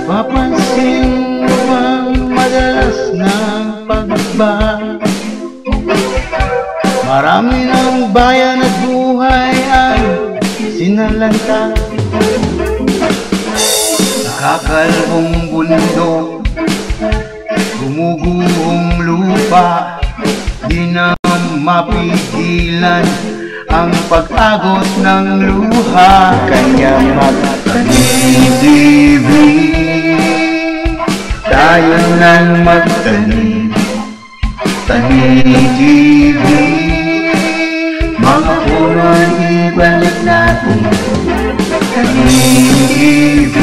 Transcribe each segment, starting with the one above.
Papansin mo bang madalas ng pagbabago? Marami ng bayan at buhay ang sinalanta. Nakakalbong bundok, gumuguhong lupa, di na mapigilan ang pag-agos ng luha. Kaya magtanim-ibig, tayo nang magtanim. Tanim-ibig, mga puno'y ibalik natin. Tanim-ibig,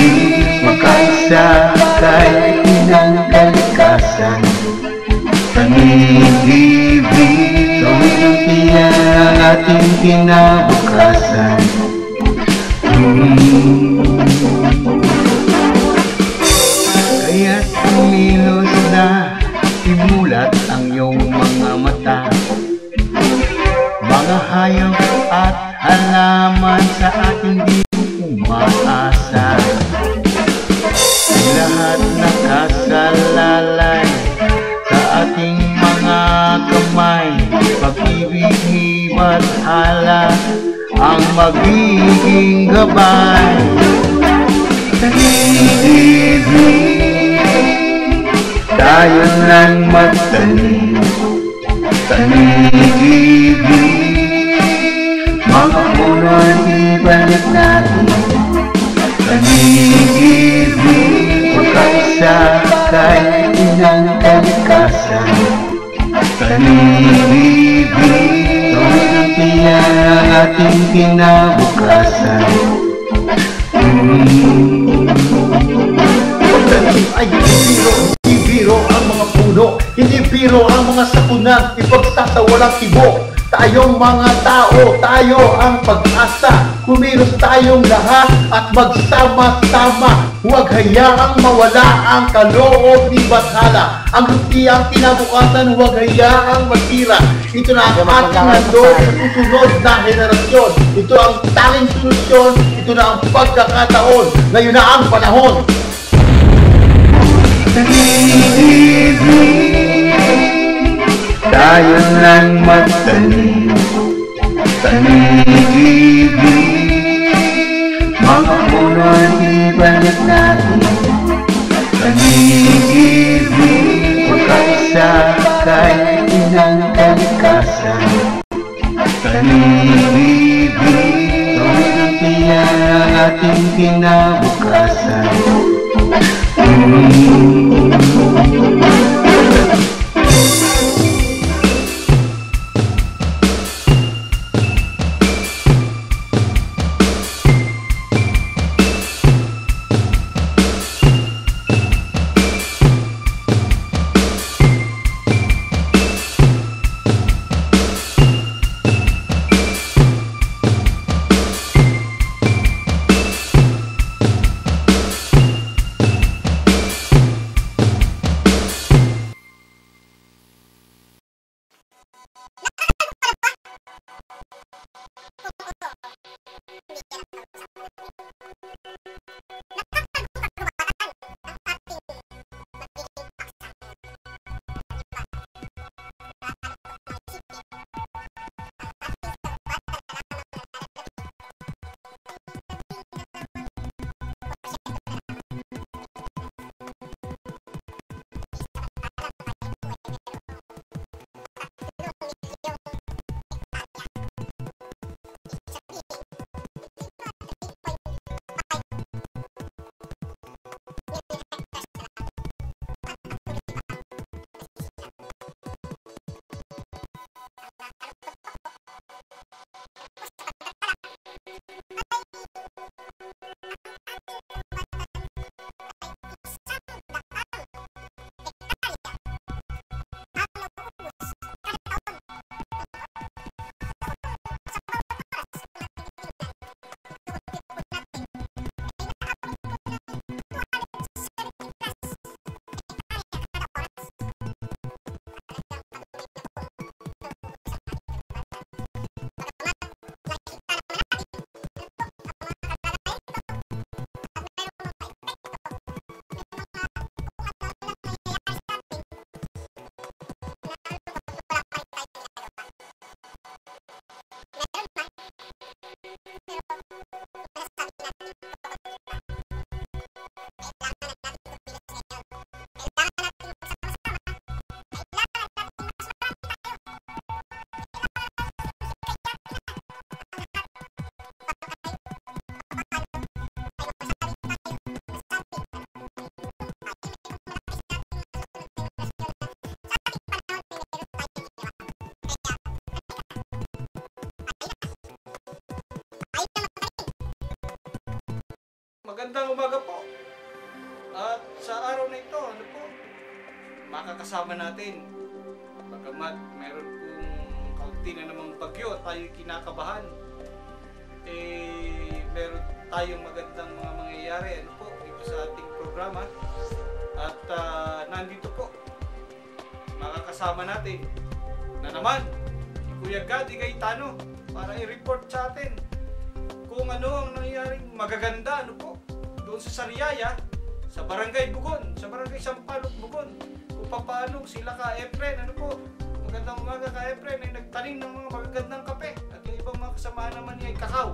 magkaisa kahit inang kalikasan. Tanim-ibig, gawin ang tiyan ang ating kinabukasan. Kaya't kumilos na, imulat ang iyong mga mata. Mga hayop at halaman sa ating di umaasa. Lahat nakasalalay sa ating mga kamay. Pag-ibig, hibat, hala ang magiging gabay. Tanim-ibig, tayo nang magtanim. Tanim-ibig, mga puno'y ibalik natin. Tanim-ibig, magkaisa kahit inang kalikasan. Tanim-ibig, gawin ang tiyan ang ating kinabukasan. Ay, hindi biro ang mga puno, hindi biro ang mga sakunan, ipagsasawalang tibo. Tayong mga tao, tayo ang pag-asa. Kumilos tayong lahat at magsama-sama. Huwag hayaang mawala ang kaloob ni Bathala. Ang lutiyang kinabukasan, huwag hayaang masira. Ito na ang ating handog sa susunod na henerasyon. Ito ang tanging solusyon. Ito na ang pagkakataon. Ngayon na ang panahon. Tayo nang magtanim. Tanim-ibig, mga puno'y ibalik natin. Tanim-ibig, magkaisa kahit inang kalikasan. Tanim-ibig, gawin ang tiyan ang ating kinabukasan. Magandang umaga po. At sa araw na ito, makakasama natin. Bagamat meron pong kaunti na namang bagyo at tayo kinakabahan, meron tayong magandang mga mangyayari dito sa ating programa. At nandito po, makakasama natin na naman si Kuya Gadi Gaetano para i-report sa atin kung ano ang nangyayaring magaganda doon sa Sariaya, sa Barangay Bugon, sa Barangay Sampaloc Bugon, kung paano sila ka-Efren, magandang umaga ka-Efren, ay nagtanim ng mga magagandang kape at yung ibang mga kasamahan naman niya ay kakao.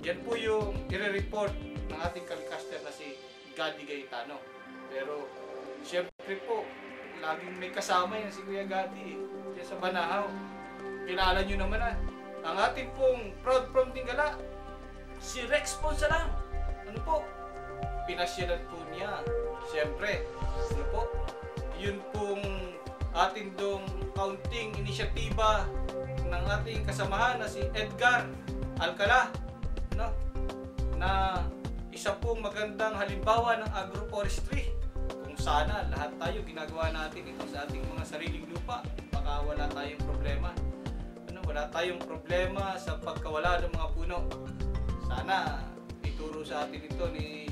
Yan po yung i-report ng ating kalikaster na si Gadi Gaetano. Pero siyempre po, laging may kasama yan si Kuya Gadi yan sa Banahaw. Kilala nyo naman ang ating pong proud from Tingala, si Rex Ponsalang. Pinasyalan po niya. Siyempre, yun pong ating dong kaunting inisyatiba ng ating kasamahan na si Edgar Alcala, na isa pong magandang halimbawa ng agroforestry. Kung sana lahat tayo ginagawa natin ito sa ating mga sariling lupa, baka wala tayong problema. Wala tayong problema sa pagkawala ng mga puno. Sana ituro sa atin ito ni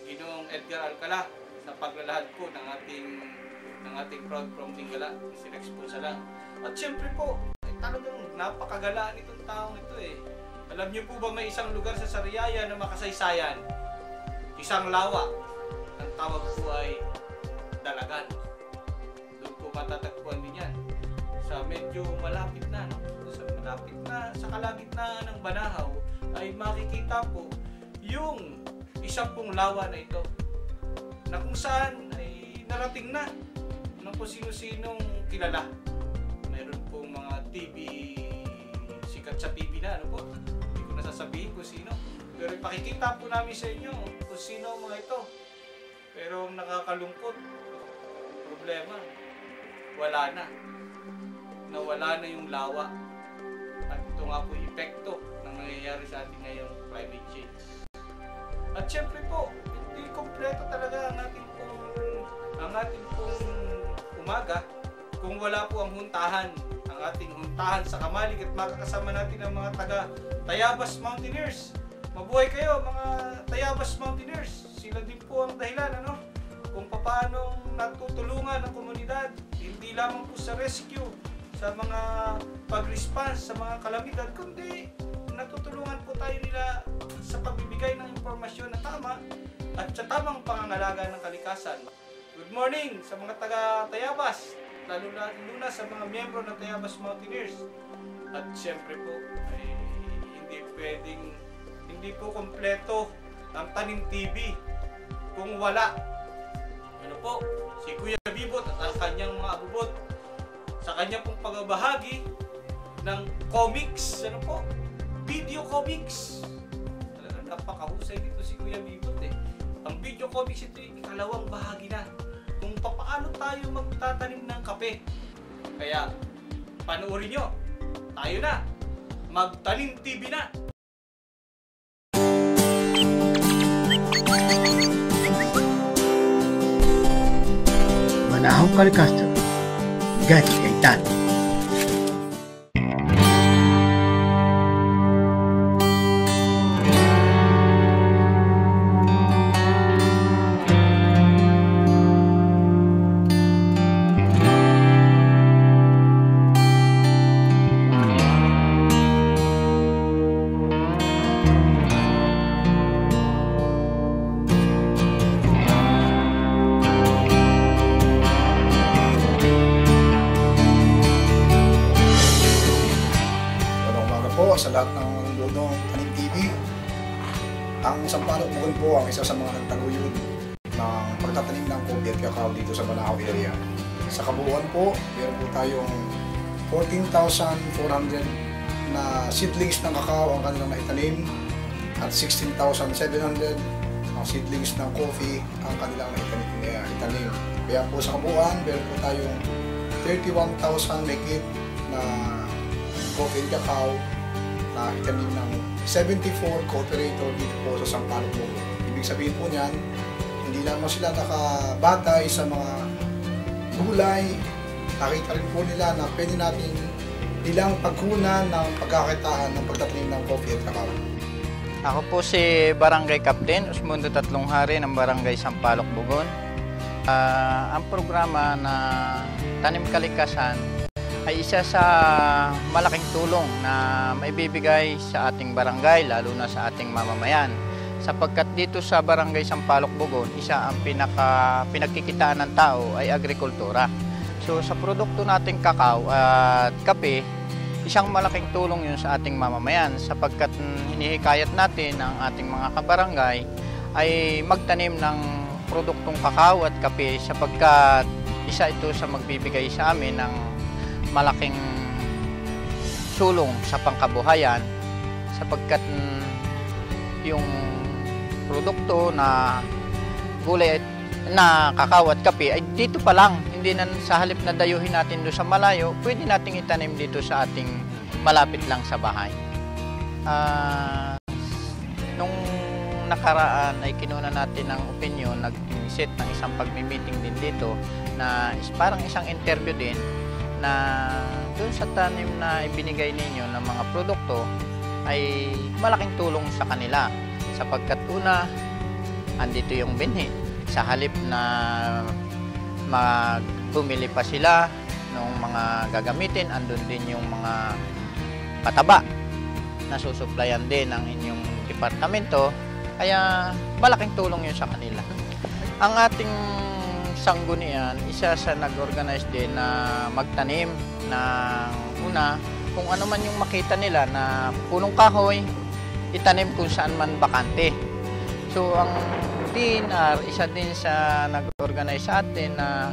Ginoong Edgar Alcala sa paglalahad po ng ating proud from Tingala, si Rex Ponsalang. At siyempre po, talagang napakagalaan itong taong ito Alam niyo po ba may isang lugar sa Sariaya na makasaysayan? Isang lawa. Ang tawag po ay Dalagan. Doon po matatagpuan din yan. Sa medyo malapit na, sa kalagitnaan ng Banahaw, ay makikita po yung isa pong lawa na ito, na kung saan ay narating na ng kung sino-sinong kilala. Mayroon pong mga TV, sikat sa TV na, hindi ko nasasabihin kung sino, pero ipakikita po namin sa inyo kung sino ang mga ito. Pero ang nakakalungkot, problema, nawala na yung lawa. At ito nga po yung epekto ng nangyayari sa ating ngayong climate change. At syempre po, hindi kompleto talaga ang ating pong umaga kung wala po ang ating huntahan sa Kamalig, at makakasama natin ang mga taga Tayabas Mountaineers. Mabuhay kayo mga Tayabas Mountaineers. Sila din po ang dahilan kung paano natutulungan ang komunidad, hindi lamang po sa rescue, sa mga pag-response sa mga kalamidad, kundi natutulungan po tayo nila sa pagbibigay ng impormasyon na tama at sa tamang pangangalaga ng kalikasan. Good morning sa mga taga-Tayabas, lalo na sa mga miyembro ng Tayabas Mountaineers. At siyempre po, hindi po kompleto ang Tanim TV kung wala si Kuya Bibot at ang kanyang mga abubot sa kanya pong pagbabahagi ng comics, video comics. Talagang napakahusay dito si Kuya Bibot Ang video comics ito yung ikalawang bahagi na kung paano tayo magtatanim ng kape. Kaya panoorin nyo, tayo na, Magtanim TV na! Banahaw Kalikaster, Gadi Gaetano. Sa lahat ng nanonood ng Tanim TV. Ang Sampaloc Bugon po ang isa sa mga nagtaguyod ng pagtatanim ng coffee at cacao dito sa Banahaw area. Sa kabuuan po, meron po tayong 14,400 na seedlings ng cacao ang kanilang naitanim at 16,700 ang seedlings ng coffee ang kanilang naitanim. Kaya po sa kabuuan, meron po tayong 31,000 megit na coffee and cacao na itanim ng 74 cooperator dito po sa Sampaloc, Bogor. Ibig sabihin po niyan, hindi lamang sila nakabatay sa mga gulay, nakita rin po nila na pwede natin nilang pagkunan ng pagkakitaan ng pagtatanim ng coffee at kakao. Ako po si Barangay Captain Osmundo Tatlong Hari ng Barangay Sampaloc, Bugon. Ang programa na Tanim Kalikasan ay isa sa malaking tulong na maibibigay sa ating barangay, lalo na sa ating mamamayan. Sapagkat dito sa Barangay Sampaloc, Bugon, isa ang pinagkikitaan ng tao ay agrikultura. So sa produkto nating kakao at kape, isang malaking tulong yun sa ating mamamayan sapagkat hinihikayat natin ang ating mga kabarangay ay magtanim ng produktong kakao at kape sapagkat isa ito sa magbibigay sa amin ng malaking sulong sa pangkabuhayan sapagkat yung produkto na gulay na kakao at kape ay dito pa lang, hindi na sa halip na dayuhin natin doon sa malayo, pwede nating itanim dito sa ating malapit lang sa bahay. Nung nakaraan ay kinuna natin ng opinion, nag-set ng isang pagmi-meeting din dito na parang isang interview din na doon sa tanim na ibinigay ninyo ng mga produkto ay malaking tulong sa kanila sapagkat una, andito yung binhi. Sa halip na magbumili pa sila ng mga gagamitin, andun din yung mga pataba na susuplayan din ng inyong departamento, kaya malaking tulong yun sa kanila. Ang ating sanggunian, isa sa nag-organize din na magtanim ng una, kung ano man yung makita nila na punong kahoy, itanim kung saan man bakante. So ang DNR, isa din sa nag-organize sa atin na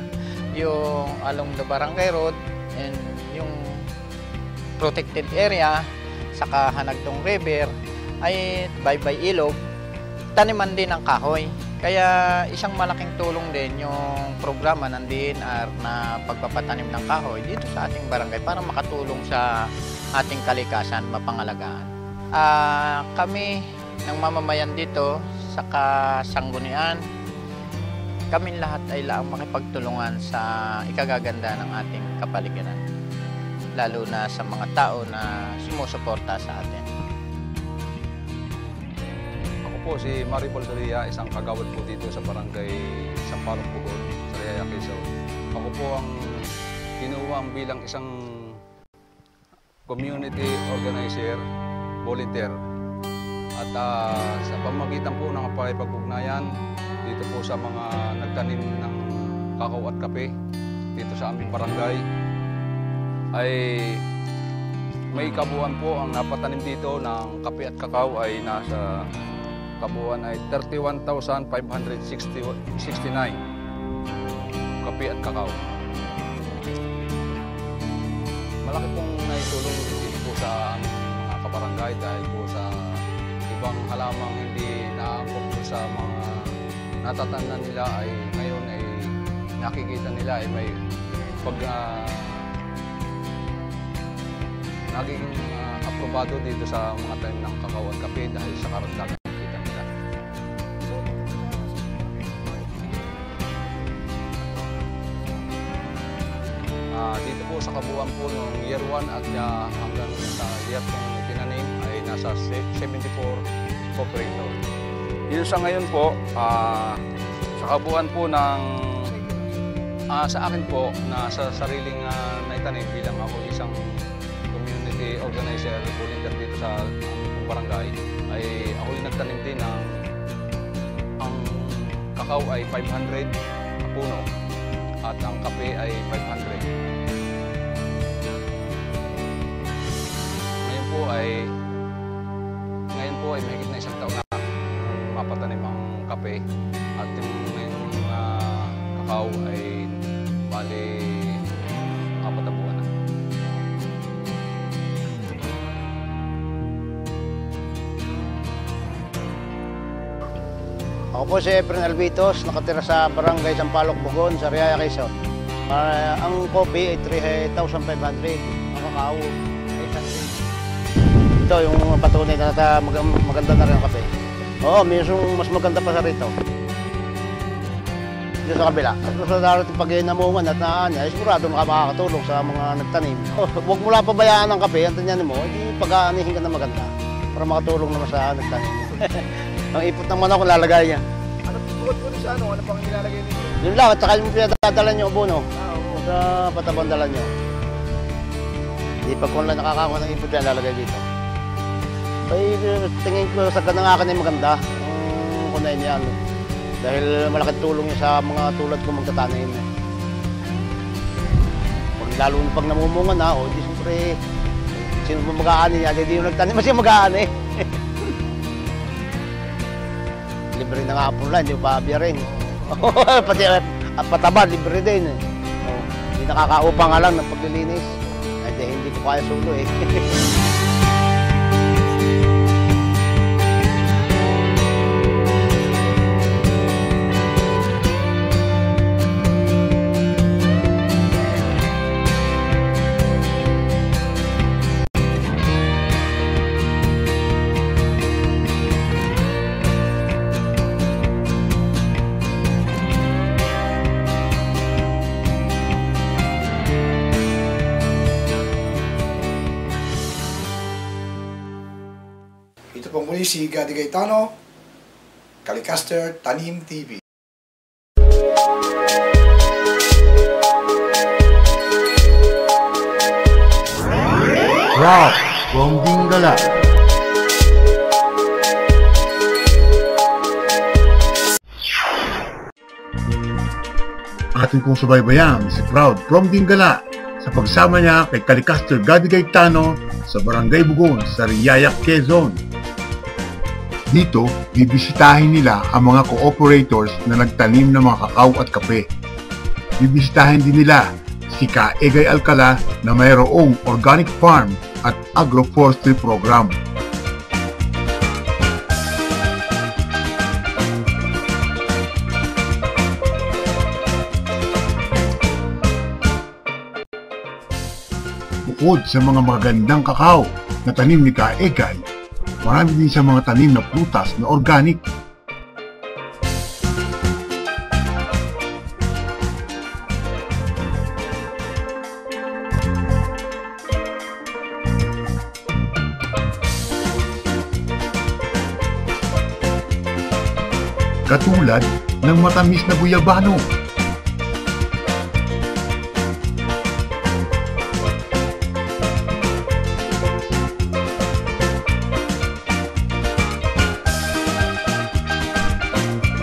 yung along the Barangay Road and yung protected area saka Hanagtong River ay Baybay Ilog, taniman din ng kahoy. Kaya isang malaking tulong din yung programa ng DNR na pagpapatanim ng kahoy dito sa ating barangay para makatulong sa ating kalikasan, mapangalagaan. Kami ng mamamayan dito sa kasanggunian, kami lahat ay laang makipagtulungan sa ikagaganda ng ating kapaligiran, lalo na sa mga tao na sumusuporta sa atin. Ako po si Maribol Doria, isang kagawad po dito sa Barangay Sampaloc, Bugon, sa Riyaya, Quezon. Ako po ang kinuwang bilang isang community organizer, volunteer. At sa pamagitan po ng pakipag-ugnayan dito po sa mga nagtanim ng kakao at kape dito sa aming barangay ay may kabuuan po ang napatanim dito ng kape at kakao ay nasa kabuuan ay 31,569 kape at kakao. Malaki pong naitulong dito po sa aming mga kabarangay dahil po sa ibang halamang hindi naangkop sa mga natatanda nila ay ngayon ay nakikita nila ay may pag naging aprobado dito sa mga tanim ng kakao at kape dahil sa karagdagan kita nila. Dito po sa kabuuan po ng year 1 at hanggang sa year 2 tinanim ay nasa 74 cooperator. Yun sa ngayon po, sa kabuuan po ng sa akin po na sa sariling naitanim bilang ako isang community organizer, volunteer dito sa aming barangay, ay ako yung nagtanim din ng ang kakao ay 500 na puno at ang kape ay 500. Ngayon po ay mahigit na isang taon na mapatanim ang kape at yung kakao ay bali 4 na buwan na. Ako po si Efren Albitos, nakatira sa Barangay Sampaloc, Bugon, sa Riyaya, Quezon. Ang kopi ay 3,500, ang kakao ay 100. rito, yung patunay na maganda na rin ang kape. Oo, mas maganda pa sa rito. Dito sa kabila. At sa darating pag-inamungan at naan, ay sigurado makakatulong sa mga nagtanim. Huwag mo lang pabayaan ng kape, ang tanyanin mo, hindi pag-aanihin ka na maganda para makatulong naman sa nagtanim. Ang ipot ng manok, lalagay niya. Ano bukod sa ano? Ano pang ilalagay ninyo? Yun lang, at saka yung pinadadala nyo, abono. Sa patabang dala nyo. Hindi pag kung lang nakakakuha ng ipot yan, lalagay dito. Ay, tingin ko sa ganang akin ay maganda. Ang kunain yan. Dahil malaking tulong yun sa mga tulad ko magtatanim. Lalo na pag namumungan na, o di siyempre, sino ba mag-aani yan? Hindi yung nagtanim, mas yung mag-aani. Libre na nga po lang, hindi pa abiyarin. Pati pataba, libre din. Hindi nakakaupa nga lang ng paglilinis. Hindi ko kaya solo eh. Ito po muli si Gadi Gaetano, Calicaster Tanim TV. Rock from Dingala. Ating pong subaybayan si Proud from Dingala sa pagsama niya kay Calicaster Gadi Gaetano sa Barangay Bugon sa Riyayak, Quezon. Dito, bibisitahin nila ang mga cooperators na nagtanim ng mga kakao at kape. Bibisitahin din nila si Ka Egay Alcala na mayroong organic farm at agroforestry program. Bukod sa mga magagandang kakao na tanim ni Ka Egay, marami din sa mga tanim na prutas na organic. Katulad ng matamis na guyabano.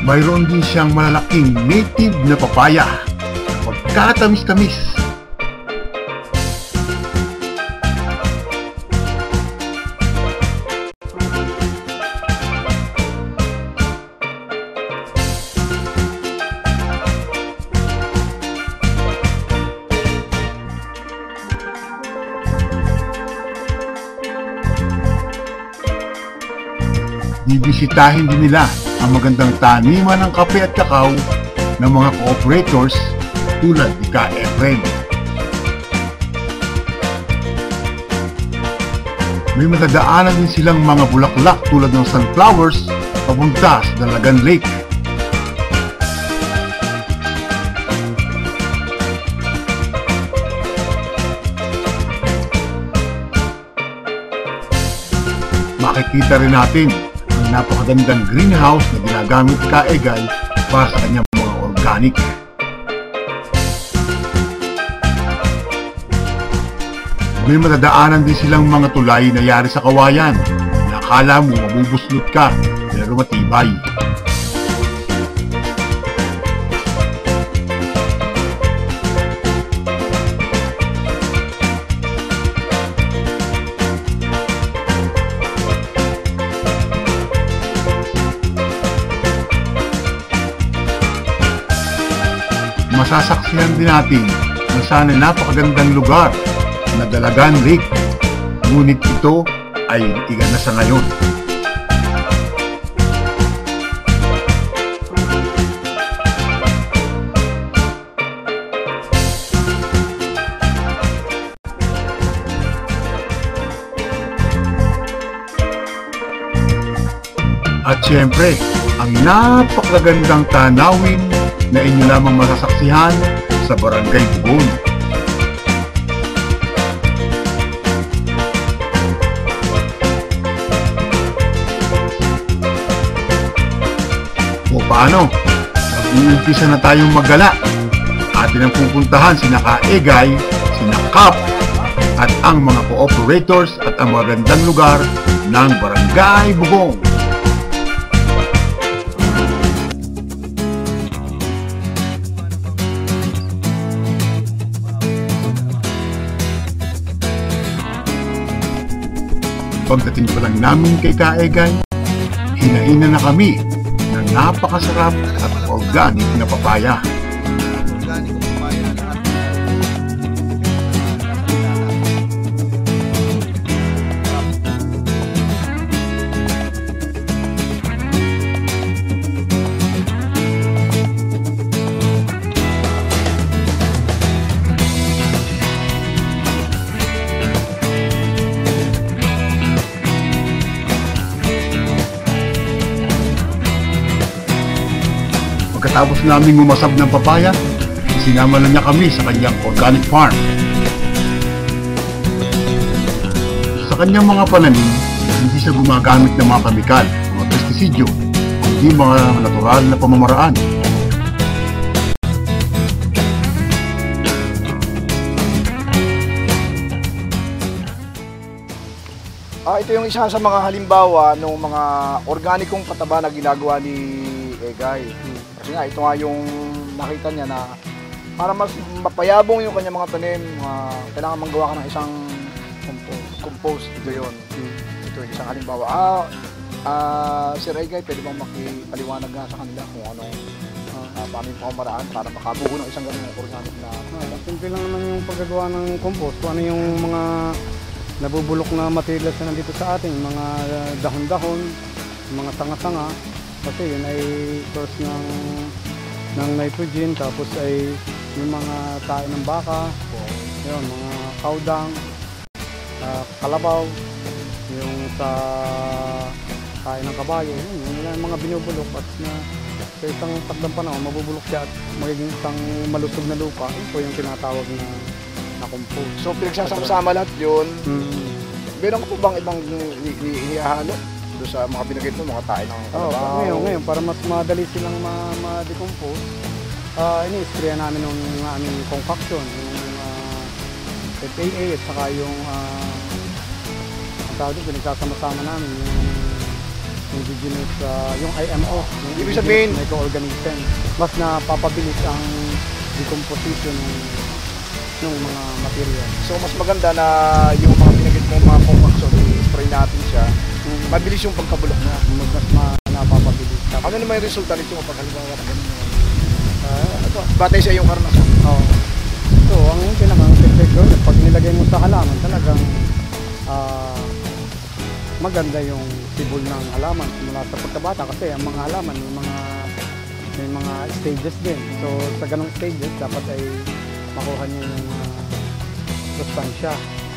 Mayroon din siyang malalaking native na papaya na pagkatamis-tamis. Bibisitahin din nila ang magandang taniman ng kape at kakao ng mga cooperators tulad ni Ka Efren. May matadaanan din silang mga bulaklak tulad ng sunflowers papunta sa Dalagan Lake. Makikita rin natin ang napakagandang greenhouse na ginagamit ni Ka Egay para sa kanyang mga organic. May matadaanan din silang mga tulay na yari sa kawayan na akala mo mabubuslot ka pero matibay. Masasaksihan din natin ang sana napakagandang lugar na Dalagan Lake, ngunit ito ay iga na sa ngayon. At syempre, ang napakagandang tanawin na inyo lamang masasaksihan sa Barangay Bugon. O paano? Mag-uumpisa na tayong maggala. Atin ang pupuntahan sina Kaegay, sina Kap, at ang mga cooperators at ang magandang lugar ng Barangay Bugong. Pagdating pa lang namin kay Kaegay, hinaina na kami ng napakasarap at organic na papaya. Pagkatapos naming umasab ng papaya, sinama na niya kami sa kanyang organic farm. Sa kanyang mga pananim, hindi siya gumagamit ng mga kemikal, mga pestisidyo, kundi mga natural na pamamaraan. Ito yung isa sa mga halimbawa ng mga organikong pataba na ginagawa ni Egay. Kasi nga, ito nga yung nakita niya na para mas mapayabong yung kanyang mga tanim, kailangan manggawa ka ng isang compost. Ito yun. Ito yung isang halimbawa. Sir Egay, pwede bang makipaliwanag nga sa kanila kung anong paano yung pamamaraan para makabuo ng isang ganung organic na... Simple lang naman yung paggagawa ng compost. Kung ano yung mga nabubulok na materials na nandito sa atin, mga dahon-dahon, mga sanga-sanga. Kasi yun ay source ng nitrogen, tapos ay yung mga tae ng baka, yun, mga cow dung, kalabaw, yung sa tae ng kabayo, yun yung mga binubulok at sa isang takdang panahon, mabubulok siya at magiging isang malusog na lupa. Yun po yung tinatawag na compost. So pinagsasama lahat yun. Meron ko po bang ibang ihahalo doon sa mga binagay mo, mga tayo ng kalabaw? Ngayon, para mas madali silang ma-decompose, ini-sprayan namin yung aming concoction, yung FAA at saka yung ang tawag doon, pinagsasama-sama namin yung indigenous, yung IMO, yung ibig sabihin microorganism. Mas napapabilis ang decomposition ng mga material. So mas maganda na yung mga binagay mo, mga concoction, i-spray natin siya. Mabilis yung pagkabulok na. Mas napapabilis. Ano naman yung resulta nito kapag halimbawa na ganun? Batay sa iyong karanasan. Oo. So, ang pinaka-effect doon, pag nilagay mo sa halaman, talagang maganda yung sibol ng halaman mula sa pagkabata kasi ang mga halaman may mga stages din. So, sa ganong stages, dapat ay makuha niyo yung sustansya.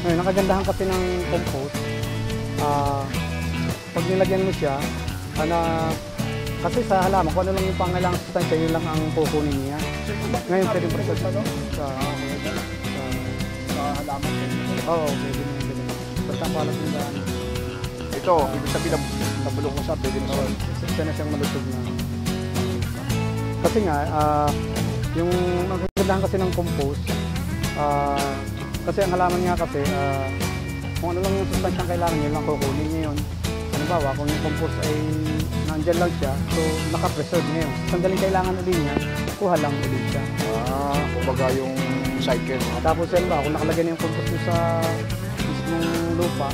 Ngayon, nakagandahan kasi ng compost, pag nilagyan mo siya, kasi sa halaman, kung ano lang yung pangailangan sustansya, yun lang ang kukunin niya. Ngayon, pwede mo sa halaman. Oo, pwede mo. Basta ang palas yung daan. Ito, ibig sabihin nabulok mo siya, pwede na siya. Siya na siyang malusog na. Kasi nga, yung magkagandahan kasi ng compost, kasi ang halaman nga kasi, kung ano lang yung sustansyang kailangan, yun lang kukunin niya yun. Halimbawa, kung yung compost ay nandyan lang siya, so naka-preserve ngayon. Sandaling kailangan ulit niya, kuha lang ulit siya. Kumbaga yung cycle. Tapos halimbawa, kung nakalagay na yung compost mo sa mismong lupa,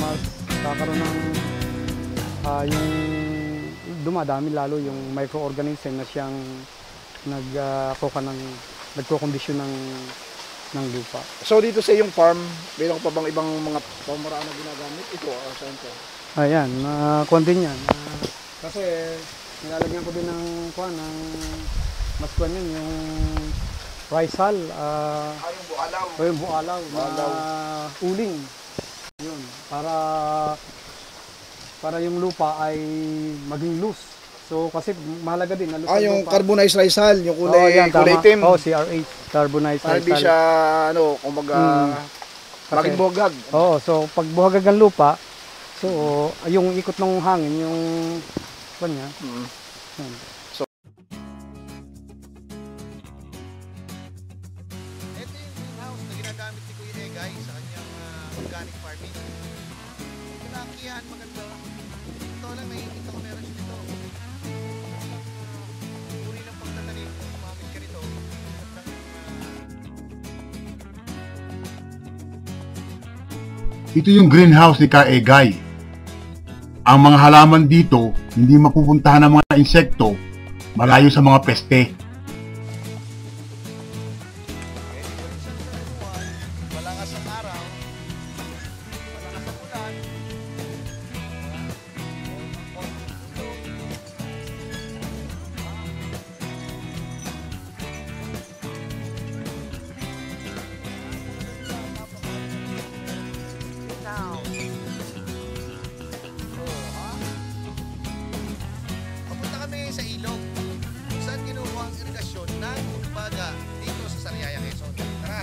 mas kakaroon ng yung dumadami lalo yung microorganism na siyang nagkokondisyon ng lupa. So dito sa iyong farm, mayroon pa bang ibang mga pamaraan na ginagamit? Ito, saan ito? Ayan, kuwan din yan. Kasi nilalagyan ko din ng kuwan, mas kuwan yun, yung rice hull. Yung bualaw. O yung bualaw na uling. Yun, para para yung lupa ay maging loose. So kasi mahalaga din na loose ang Yung lupa. carbonized risal, yung Oo, kulay, yan, kulay tama. itim. CRH, carbonized Para hindi risal. siya, kumbaga, bakit buhagag? Oo, so pag buhagag ang lupa, so yung ikot ng hangin, yung kanya. Yan. Ito yung greenhouse na ginagamit ni Kuya Egay sa kanyang organic farming. Kinakiyahan maganda. Ito lang nakikita ko meron siya dito. Uri ng pagtatanim kung gumamit ka nito. Ito yung greenhouse ni Ka Egay. Ang mga halaman dito hindi mapupuntahan ng mga insekto, malayo sa mga peste. Malakas ang araw, malakas ang ulan. Papunta kami sa ilog kung saan kinukuha ang irigasyon ng Baga dito sa Sariaya, Quezon. Tara!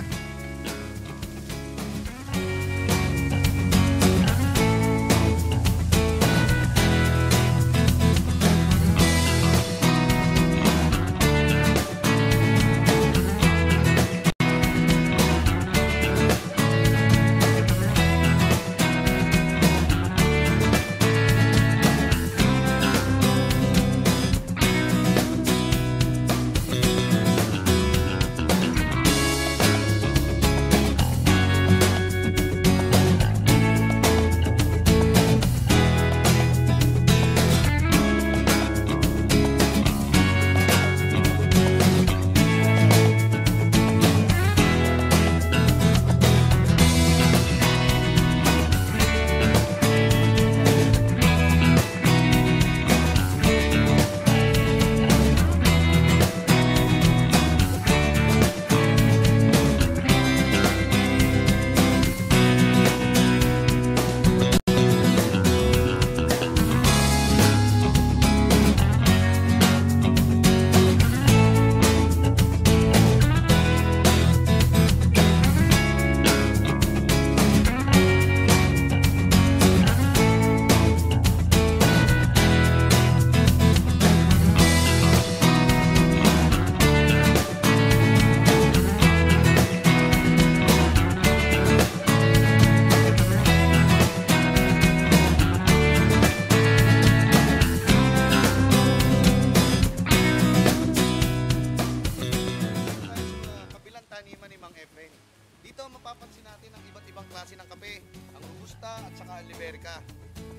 Kabilang taniman ni Mang Efren. Dito mapapansin natin ang iba't ibang klase ng kape, ang Robusta at saka ang Liberica.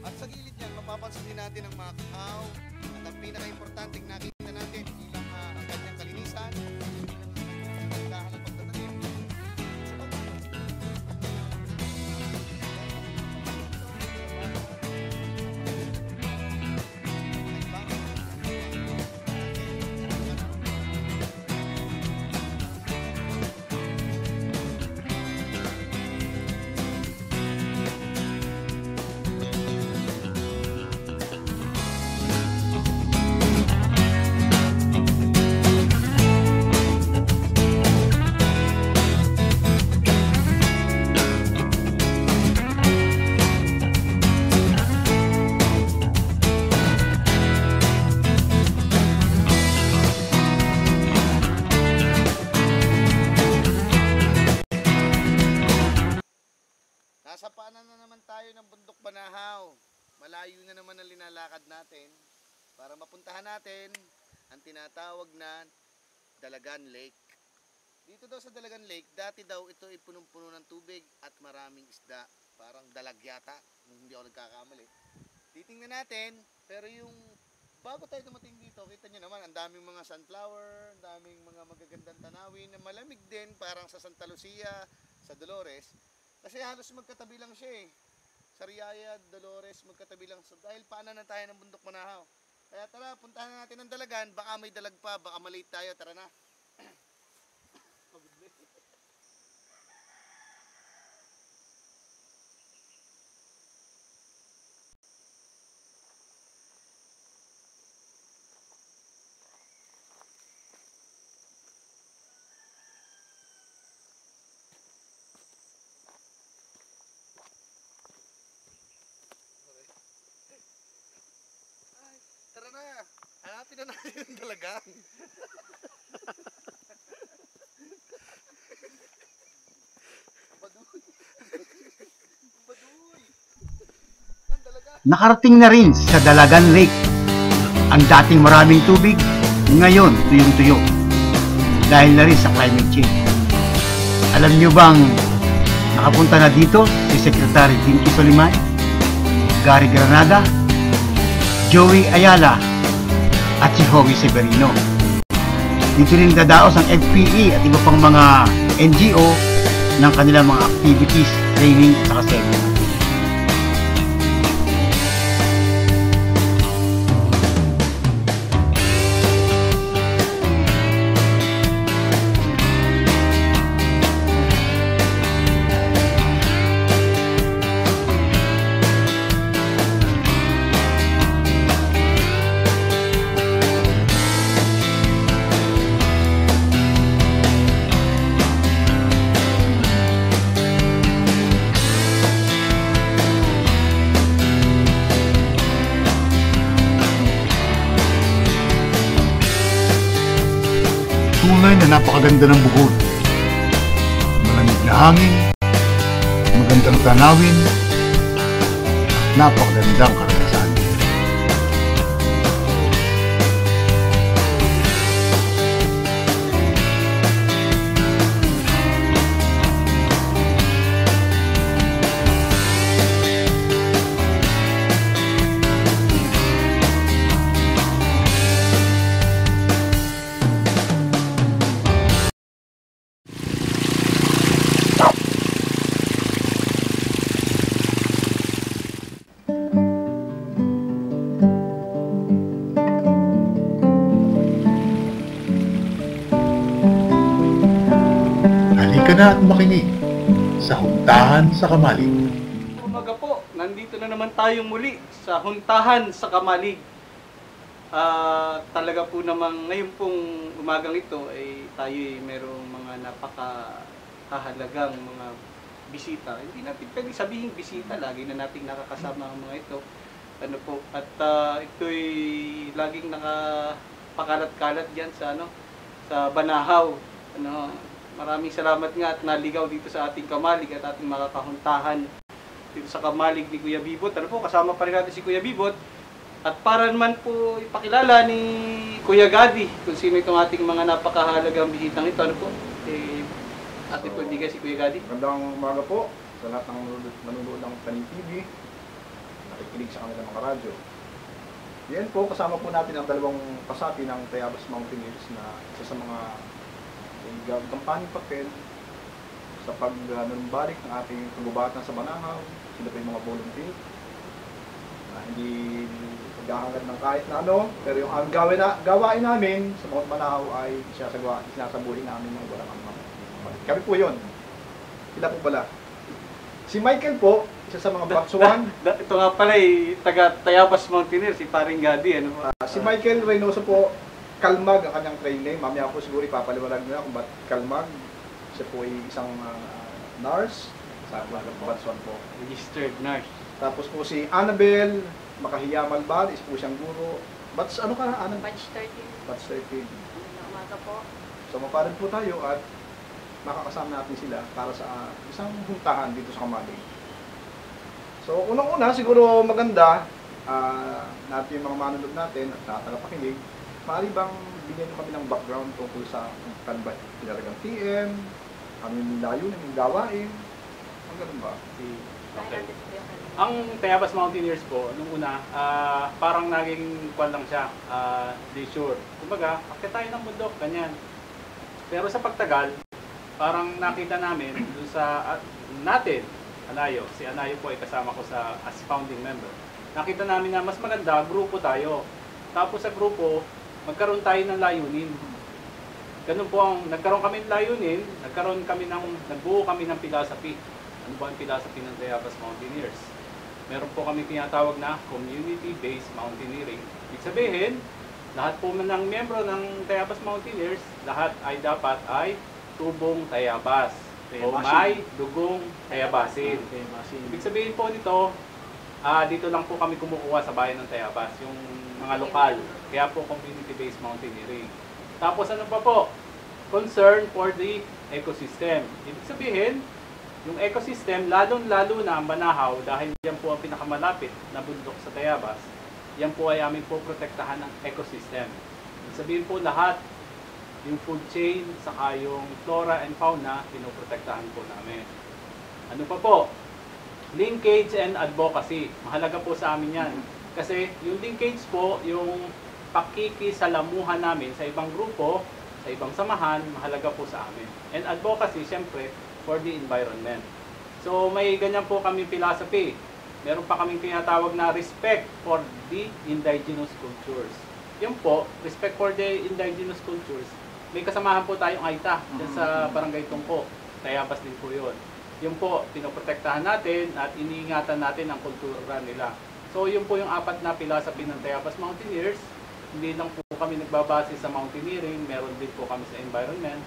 At sa gilid niyan, mapapansin din natin ang mga kakao at ang pinaka-importanting nakita natin bilang ang kanyang kalinisan, bilang ang kailangan ng pagtatanim. Nasa paanan na naman tayo ng Bundok Banahaw. Malayo na naman ang linalakad natin para mapuntahan natin ang tinatawag na Dalagan Lake. Dito daw sa Dalagan Lake, dati daw ito ay punong-puno ng tubig at maraming isda. Parang dalag yata, kung hindi ako nagkakamali. Titingnan natin, pero yung bago tayo dumating dito, kita nyo naman, ang daming mga sunflower, ang daming mga magagandang tanawin na malamig din, parang sa Santa Lucia, sa Dolores. Kasi halos magkatabi lang siya eh. Sariaya, Dolores, magkatabi lang. So, dahil paanan na tayo ng Bundok Banahaw. Kaya tara, puntahan natin ang Dalagan. Baka may dalag pa, baka malate tayo. Tara na. pinanahin ng dalagang. Nakarating na rin sa Dalagan Lake ang dating maraming tubig, ngayon tuyong-tuyo dahil na rin sa climate change. Alam nyo bang nakapunta na dito si Secretary Dinky Solimay, Gary Granada, Joey Ayala at si Howie Severino. Dito rin dadaos ang FPE at iba pang mga NGO ng kanilang mga activities, training at seminar. Tunay na napakaganda ng bukod. Malamig na hangin, magandang tanawin, at napakagandang karanasan. Halika na at makinig sa Huntahan sa Kamalig. Umaga po, nandito na naman tayong muli sa Huntahan sa Kamalig. Talaga po namang ngayon pong umagang ito ay tayo merong mga napakahalagang mga bisita. Hindi natin pwedeng sabihin bisita, lagi na nating nakakasama ang mga ito. Ano po, at ito'y laging nakapakalat-kalat diyan sa sa Banahaw. Maraming salamat nga at naligaw dito sa ating Kamalig at ating makakahuntahan dito sa Kamalig ni Kuya Bibot. Kasama pa rin natin si Kuya Bibot. At para naman po ipakilala ni Kuya Gadi kung sino itong ating mga napakahalagang bisitang ito. Atin po ibigay si Kuya Gadi. Magandang umaga po sa lahat ng manunood ng Tanim TV, nakikinig sa kanilang mga radyo. Yan po, kasama po natin ang dalawang kasapi ng Tayabas Mountaineers na isa sa mga kampanyang papel sa pagnumbalik ng ating kagubatan sa Banahaw. Sila po yung mga volunteer na hindi naghahangad ng kahit na pero yung gawain namin sa mga Banahaw ay sinasabuhin namin ng walang amang. Kami po yun. Sila po pala. Si Michael po, isa sa mga Batsuan. Ito nga pala taga Tayabas Mountaineers, si Paring Gadi. Si Michael Reynoso po, Kalmag ang kanyang train name. Mamaya po siguro ipapaliwanag nila kung ba't Kalmag. Siya po ay isang nurse sa Batsuan po. Registered nurse. Tapos po si Annabel Makahiya Malbal, is po siyang guro. Ano ka na, Annabel? Batch 13. Batch 13. Umaga po. So maparin po tayo at makakasama natin sila para sa isang huntahan dito sa Kamalig. So unang-una siguro maganda natin yung mga manunod natin at tagapakinig. Maaari bang bigyan kami ng background tungkol sa pinaragang TM, aming layunin, aming gawain? Ang ganun ba? Okay. Ang Tayabas Mountaineers po, nung una, parang naging kwan lang siya, leisure. Kumbaga, akit tayo ng bundok, ganyan. Pero sa pagtagal, parang nakita namin doon sa natin, Anayo. Si Anayo po ay kasama ko as founding member. Nakita namin na mas maganda, grupo tayo. Tapos sa grupo, magkaroon tayo ng layunin. Ganun po nagkaroon kami ng layunin, nagbuo kami ng philosophy. Ano ba ang philosophy ng Tayabas Mountaineers? Meron po kami tinatawag na community-based mountaineering. Ibig sabihin, lahat po ng miyembro ng Tayabas Mountaineers, lahat ay dapat ay tubong Tayabas. O may dugong Tayabasin. Ibig sabihin po nito, dito lang po kami kumukuha sa bayan ng Tayabas, yung mga lokal. Kaya po community-based mountaineering. Tapos ano pa po? Concern for the ecosystem. Ibig sabihin, yung ecosystem, lalong-lalo na ang Banahaw, dahil yan po ang pinakamalapit na bundok sa Tayabas, yan po ay amin po protektahan ng ecosystem. Ibig sabihin po lahat, yung food chain, saka yung flora and fauna, pinoprotektahan po namin. Ano pa po? Linkage and advocacy. Mahalaga po sa amin yan. Kasi yung linkage po, yung pakikisalamuhan namin sa ibang grupo, sa ibang samahan, mahalaga po sa amin. And advocacy, syempre, for the environment. So may ganyan po kami philosophy. Meron pa kaming tinatawag na respect for the indigenous cultures. Yun po, respect for the indigenous cultures. May kasamahan po tayong AITA dyan sa Barangay Tungko. Tayabas din po yun. Yun po, pinoprotektahan natin at iniingatan natin ang kultura nila. So yun po yung 4 na philosophy ng Tayabas Mountaineers. Hindi lang po kami nagbabase sa mountaineering, meron din po kami sa environment.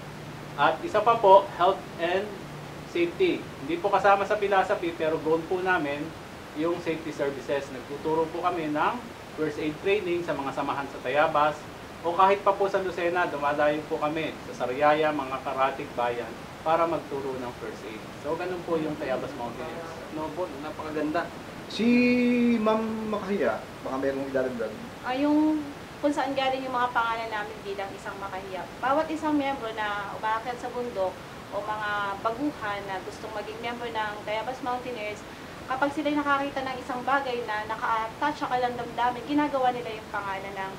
At isa pa po, health and safety. Hindi po kasama sa philosophy pero goal po namin yung safety services. Nagtuturo po kami ng first aid training sa mga samahan sa Tayabas o kahit pa po sa Lucena, dumadayo po kami sa Sariaya, mga karatig bayan para magturo ng first aid. So ganun po yung Tayabas Mountaineers. No po, napakaganda. Si Ma'am Makahiya, baka mayroong idadagdag. Yung kung saan galing yung mga pangalan namin bilang isang Makahiya. Bawat isang miyembro na umaakyat sa bundok o mga baguhan na gustong maging miyembro ng Tayabas Mountaineers, kapag sila'y nakakita ng isang bagay na naka-attach sa kalandamdamin, ginagawa nila yung pangalan ng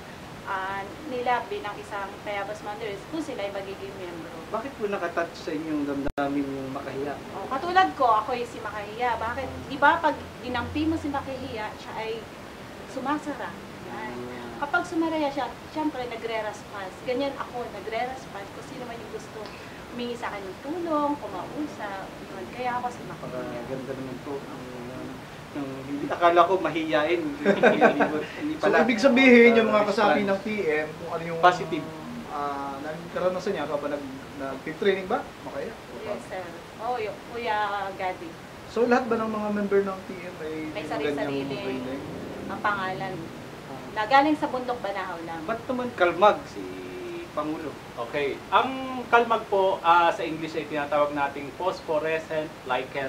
nila bilang isang Tayabas Mountaineers kung sila'y magiging miyembro. Bakit po nakatouch sa inyong damdamin yung Makahiya? Katulad ko, ako ay si Makahiya. Bakit? Di ba pag ginampi mo si Makahiya, siya ay sumasara. Kapag sumaraya siya, siyempre nagre-response. Ganyan ako, nagre-response. Kung sino man yung gusto humingi sa akin ng tulong, kumausap. Yun. Kaya ako si Makahiya. Ganda naman po. Akala ko mahiyain. Hindi So, pala. ibig sabihin yung mga kasapi ng TM, kung ano yung Positive. nagkaranasan niya kapag nag-training ba? Makaya? Yes, sir. Oo, yung Kuya Gadi. So, lahat ba ng mga member ng TM ay May ganyang sarili-sarili training? ang pangalan. Na galing sa bundok Banahaw lang. Ba't naman kalmag si Pangulo? Okay. Ang kalmag po sa English ay tinatawag nating phosphorescent lichen.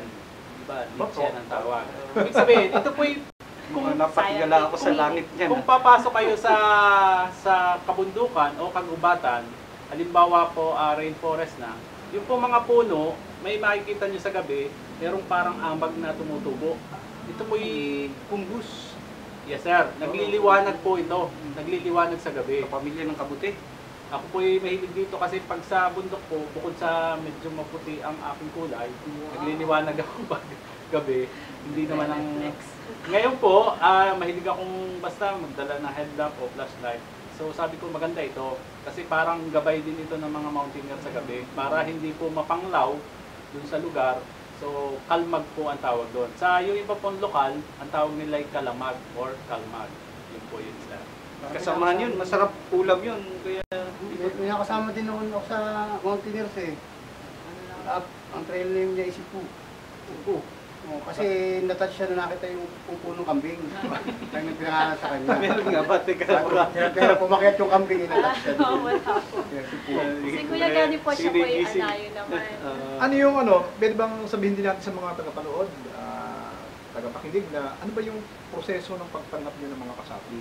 Diba? Lichen ang tawag. Ibig sabihin, ito po yung Kung napatigala ako sa langit niyan. Kung papasok kayo sa kabundukan o kagubatan, halimbawa po rainforest na, yung po mga puno, may makikita nyo sa gabi, merong parang ambag na tumutubo. Ito po yung Kumbus. yes sir, nagliliwanag po ito. Nagliliwanag sa gabi. Pamilya ng kabuti. Ako po yung mahilig dito kasi pag sa bundok po, bukod sa medyo maputi ang aking kulay, nagliliwanag ako pag gabi. Hindi naman ang... Ngayon po, mahilig akong basta magdala ng headlamp o flashlight. So sabi ko maganda ito kasi parang gabay din ito ng mga mountaineer sa gabi para hindi po mapanglaw dun sa lugar. So kalmag po ang tawag doon. Sa yung iba pong lokal, ang tawag nila ay kalamag or kalmag. Yun po yun sir. Kasamahan yun, masarap ulam yun. Kaya May nakasama din noon ako sa Mountaineers eh. Ang trail name niya is Upo. Kasi natouch siya na nakita yung punong kambing. Kaya nagpinangalan sa kanya. meron nga ba? Teka, Pero pumakyat yung kambing, natouch siya. Wala po. Si Kuya Gadi po siya po yung anayo naman. Ano yung pwede bang sabihin din natin sa mga tagapanood, tagapakinig na ano ba yung proseso ng pagtanggap niyo ng mga kasapi?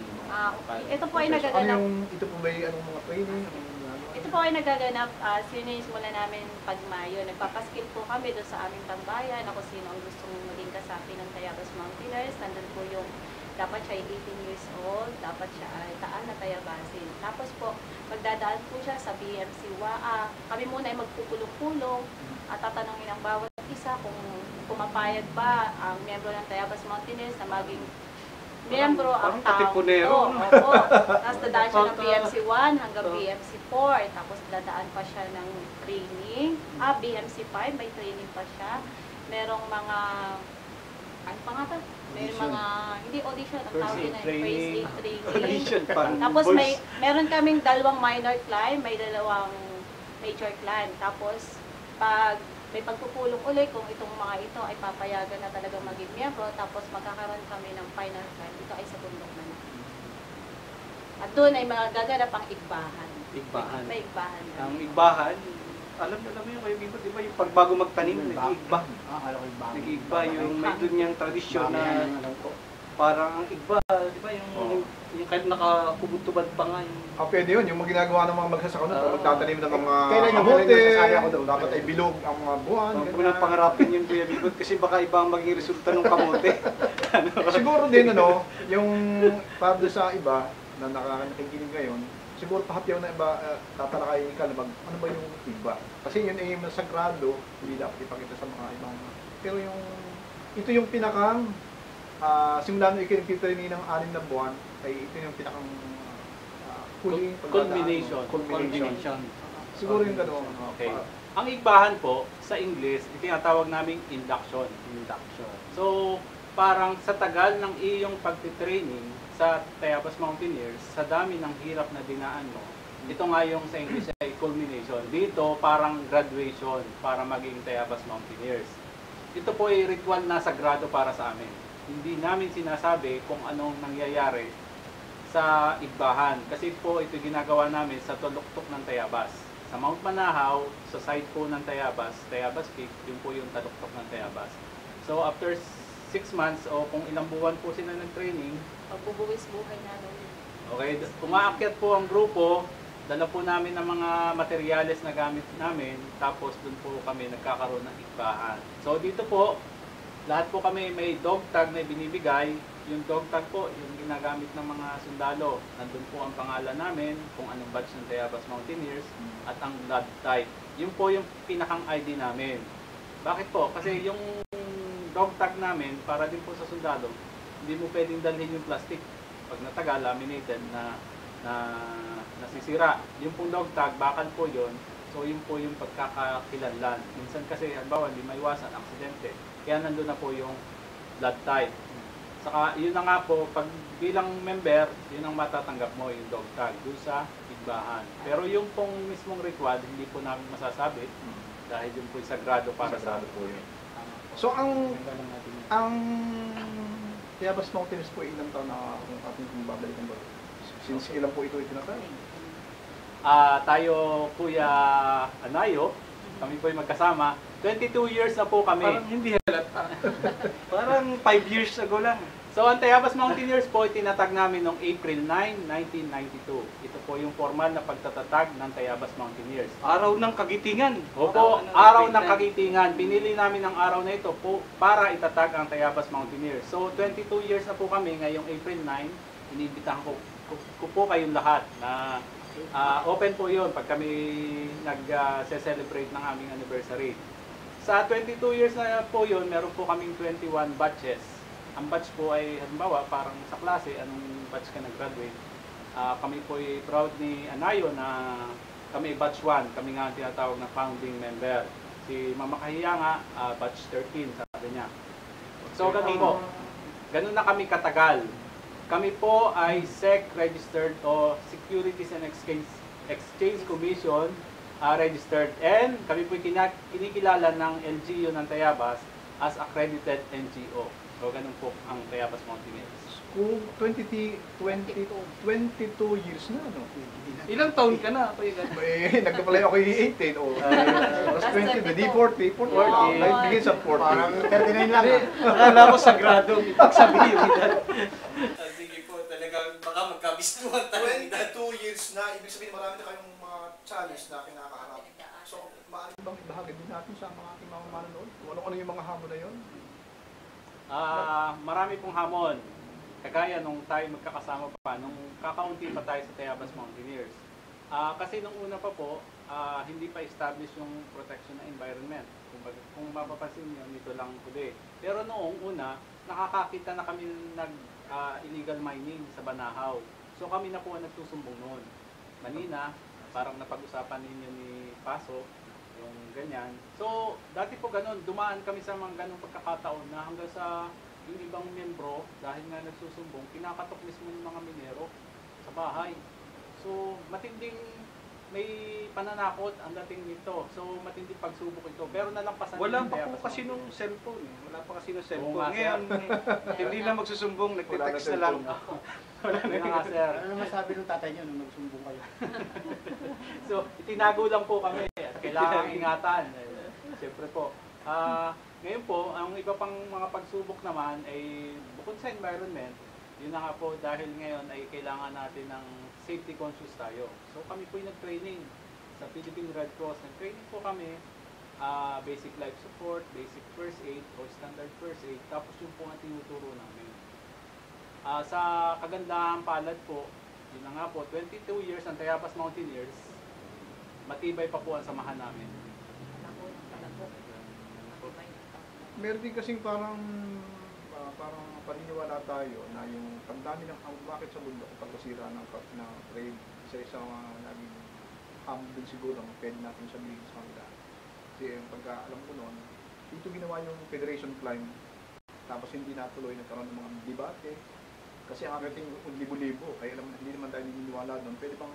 Ito po ay Proseso. nagaganap. Ito po ba yung anong mga training? Ito po ay nagaganap, sinusimula namin pag Mayo. Nagpapaskil po kami doon sa aming tambayan na kung sino ang gustong maging kasapi ng Tayabas Mountaineers. Nandun po yung dapat siya ay 18 years old, dapat siya ay taan na Tayabasin. Tapos po, magdadaan po siya sa BMC WAA. Kami muna ay magpupulong-pulong at tatanungin ang bawat isa kung pumapayag ba ang miyembro ng Tayabas Mountaineers na maging miyembro ang Parang katipunero, no? Opo. Tapos dadaan siya ng BMC 1 hanggang BMC 4. Tapos dadaan pa siya ng training. BMC 5, may training pa siya. Merong mga, ano pa nga ba? May mga, hindi audition, ang tawag na first aid training. Tapos meron kaming 2 minor climb, may 2 major climb. Tapos pag may pagpupulong uli kung itong mga ito ay papayagan na talagang maging miyembro, tapos magkakaroon kami ng final sign. Ito ay sa bundok na na. At doon ay magaganap ang igbahan. Igbahan. May igbahan. Ang igbahan, alam mo yung kayo Bibot, di ba yung pagbago magtanim, nag-iigba. Nag-iigba yung may doon niyang tradisyon na parang ang igba, di ba yung kahit nakakubutubad pa nga yung... Pwede yun, yung mga ginagawa ng mga magsasaka nun, magtatanim ng mga Kailan yung kamote, kasali ako doon? dapat ay bilog ang mga buwan. Huwag mo pangarapin yun Kuya Bibot kasi baka iba ang maging resulta ng kamote. Siguro din yung para doon sa iba na nakikinig ngayon, siguro pahapyaw na iba, tatalakayin ka na ano ba yung iba. Kasi yun ay sagrado, hindi dapat ipakita sa mga ibang. Pero ito yung pinakang, simula nung ikinagtitraining ng 6 na buwan, ay ito yung pinakang huling Culmination. Siguro yung gano'n. Okay. Ang igbahan po, sa English, itinatawag naming induction. So, parang sa tagal ng iyong pagtitraining sa Tayabas Mountaineers, sa dami ng hirap na dinaan mo, ito nga yung sa English ay culmination. Dito, parang graduation para maging Tayabas Mountaineers. Ito po ay ritual na sagrado para sa amin. Hindi namin sinasabi kung anong nangyayari sa igbahan. Kasi po ito ginagawa namin sa tuluktok ng Tayabas. Sa Mount Manahaw, sa side po ng Tayabas Peak, yun po yung taluktok ng Tayabas. So after 6 months o kung ilang buwan po sila ng training, Pagbubuwis buhay namin. okay, umaakyat po ang grupo, dala po namin ng mga materyales na gamit namin, tapos dun po kami nagkakaroon ng igbahan. So dito po, lahat po kami may dog tag na binibigay. Yung dog tag po, yung ginagamit ng mga sundalo. Nandun po ang pangalan namin, kung anong batch ng Tayabas Mountaineers, at ang blood type. Yun po yung pinakang ID namin. Bakit po? Kasi yung dog tag namin, para din po sa sundalo, hindi mo pwedeng dalhin yung plastic. Pag nataga, laminated na nasisira. Yung pong dog tag, bakal po yun. So yun po yung pagkakakilanlan. Minsan kasi, halimbawa, hindi maiwasan, aksidente. Kaya nandun na po yung blood type. Saka yun na nga po, pag bilang member, yun ang matatanggap mo, yung dog tag, doon sa igbahan. Pero yung pong mismong ritual, hindi po namin masasabi dahil yun po yung sagrado para sa amin. So ang Tayabas Mountains po ilang taon na kung ating babalikan ba? Since ilan po ito itinatawag? Tayo, Kuya Anayo, kami po yung magkasama. 22 years na po kami. Parang hindi halata. Parang 5 years ago lang. So, ang Tayabas Mountaineers po, tinatag namin noong April 9, 1992. Ito po yung formal na pagtatatag ng Tayabas Mountaineers. Araw ng kagitingan. Opo, araw ng kagitingan. Pinili namin ang araw na ito po para itatag ang Tayabas Mountaineers. So, 22 years na po kami ngayong April 9. Inibitahan ko po kayong lahat na open po yun pag kami nag-celebrate ng aming anniversary. Sa 22 years na po yun, meron po kaming 21 batches. Ang batch po ay, halimbawa, parang sa klase, anong batch ka nag-graduate. Kami po ay proud ni Anayo na kami batch 1. Kami nga tinatawag na founding member. Si Mama Kahiya nga, batch 13, sabi niya. So, ganun po. Ganun na kami katagal. Kami po ay SEC registered o Securities and Exchange Commission registered. And kami po kinikilala ng LGU ng Tayabas as accredited NGO. So, ganun po ang Tayabas Mountaineers. Kung 22 years na, no? Ilang taon ka na? Nagkapalay ako yung 18. Tapos 20, di 40. 40. Begins at 40. Parang 39 lang. Akala ko sagrado. Pagsabihin yung edad. Sige po, talagang baka magkabistuhan tayo. 22 years na, ibig sabihin marami na kayong mga challenge na kinakaharap. So, maaari bang ibahagi din natin sa mga ating mga manonood? Kung ano yung mga hamon na yun? Marami pong hamon. Kagaya nung tayo magkakasama pa, nung kakaunti pa tayo sa Tayabas Mountaineers. Kasi nung una pa po, hindi pa establish yung protection ng environment. Kung mapapansin nyo, nito lang today. Pero noong una, nakakakita na kami illegal mining sa Banahaw. So kami na po ang nagsusumbong noon. Manina, parang napag-usapan ninyo ni Paso, yung ganyan. So, dati po ganun, dumaan kami sa mga ganung pagkakataon na hanggang sa yung ibang membro, dahil nga nagsusumbong, kinakatok mismo ng mga minero sa bahay. So, matinding may pananakot ang dating nito. So matindi pagsubok ito. Pero nalampasan Wala din pa Tayabas po kasi Mountain. nung cellphone. Eh. Wala pa kasi nung Oo cellphone. nga, sir. Ngayon, hindi na magsusumbong, nagte-text na lang. Wala na nga, sir. Ano naman sabi ng tatay niyo nung nagsumbong kayo? So, itinago lang po kami at kailangan ingatan. Siyempre po. Ngayon po, ang iba pang mga pagsubok naman ay bukod sa environment, yun na nga po dahil ngayon ay kailangan natin ng safety conscious tayo. So kami po yung nag-training sa Philippine Red Cross. Nag-training po kami, basic life support, basic first aid or standard first aid. Tapos yun po ang tinuturo namin. Sa kagandahan palad po, yun na nga po, 22 years ang Tayabas Mountaineers, matibay pa po ang samahan namin. Meron din kasing parang paniniwala tayo na yung pagdami ng bakit sa mundo kung pagkasira ng trade, isa-isa naging hamon din siguro ang pwede natin sabihin sa kanila. Kasi pagka alam ko noon, dito ginawa yung Federation Climb, tapos hindi natuloy, nagkaroon ng mga debate, kasi ang ating libo-libo, ay alam hindi naman tayo naniniwala doon. Pwede bang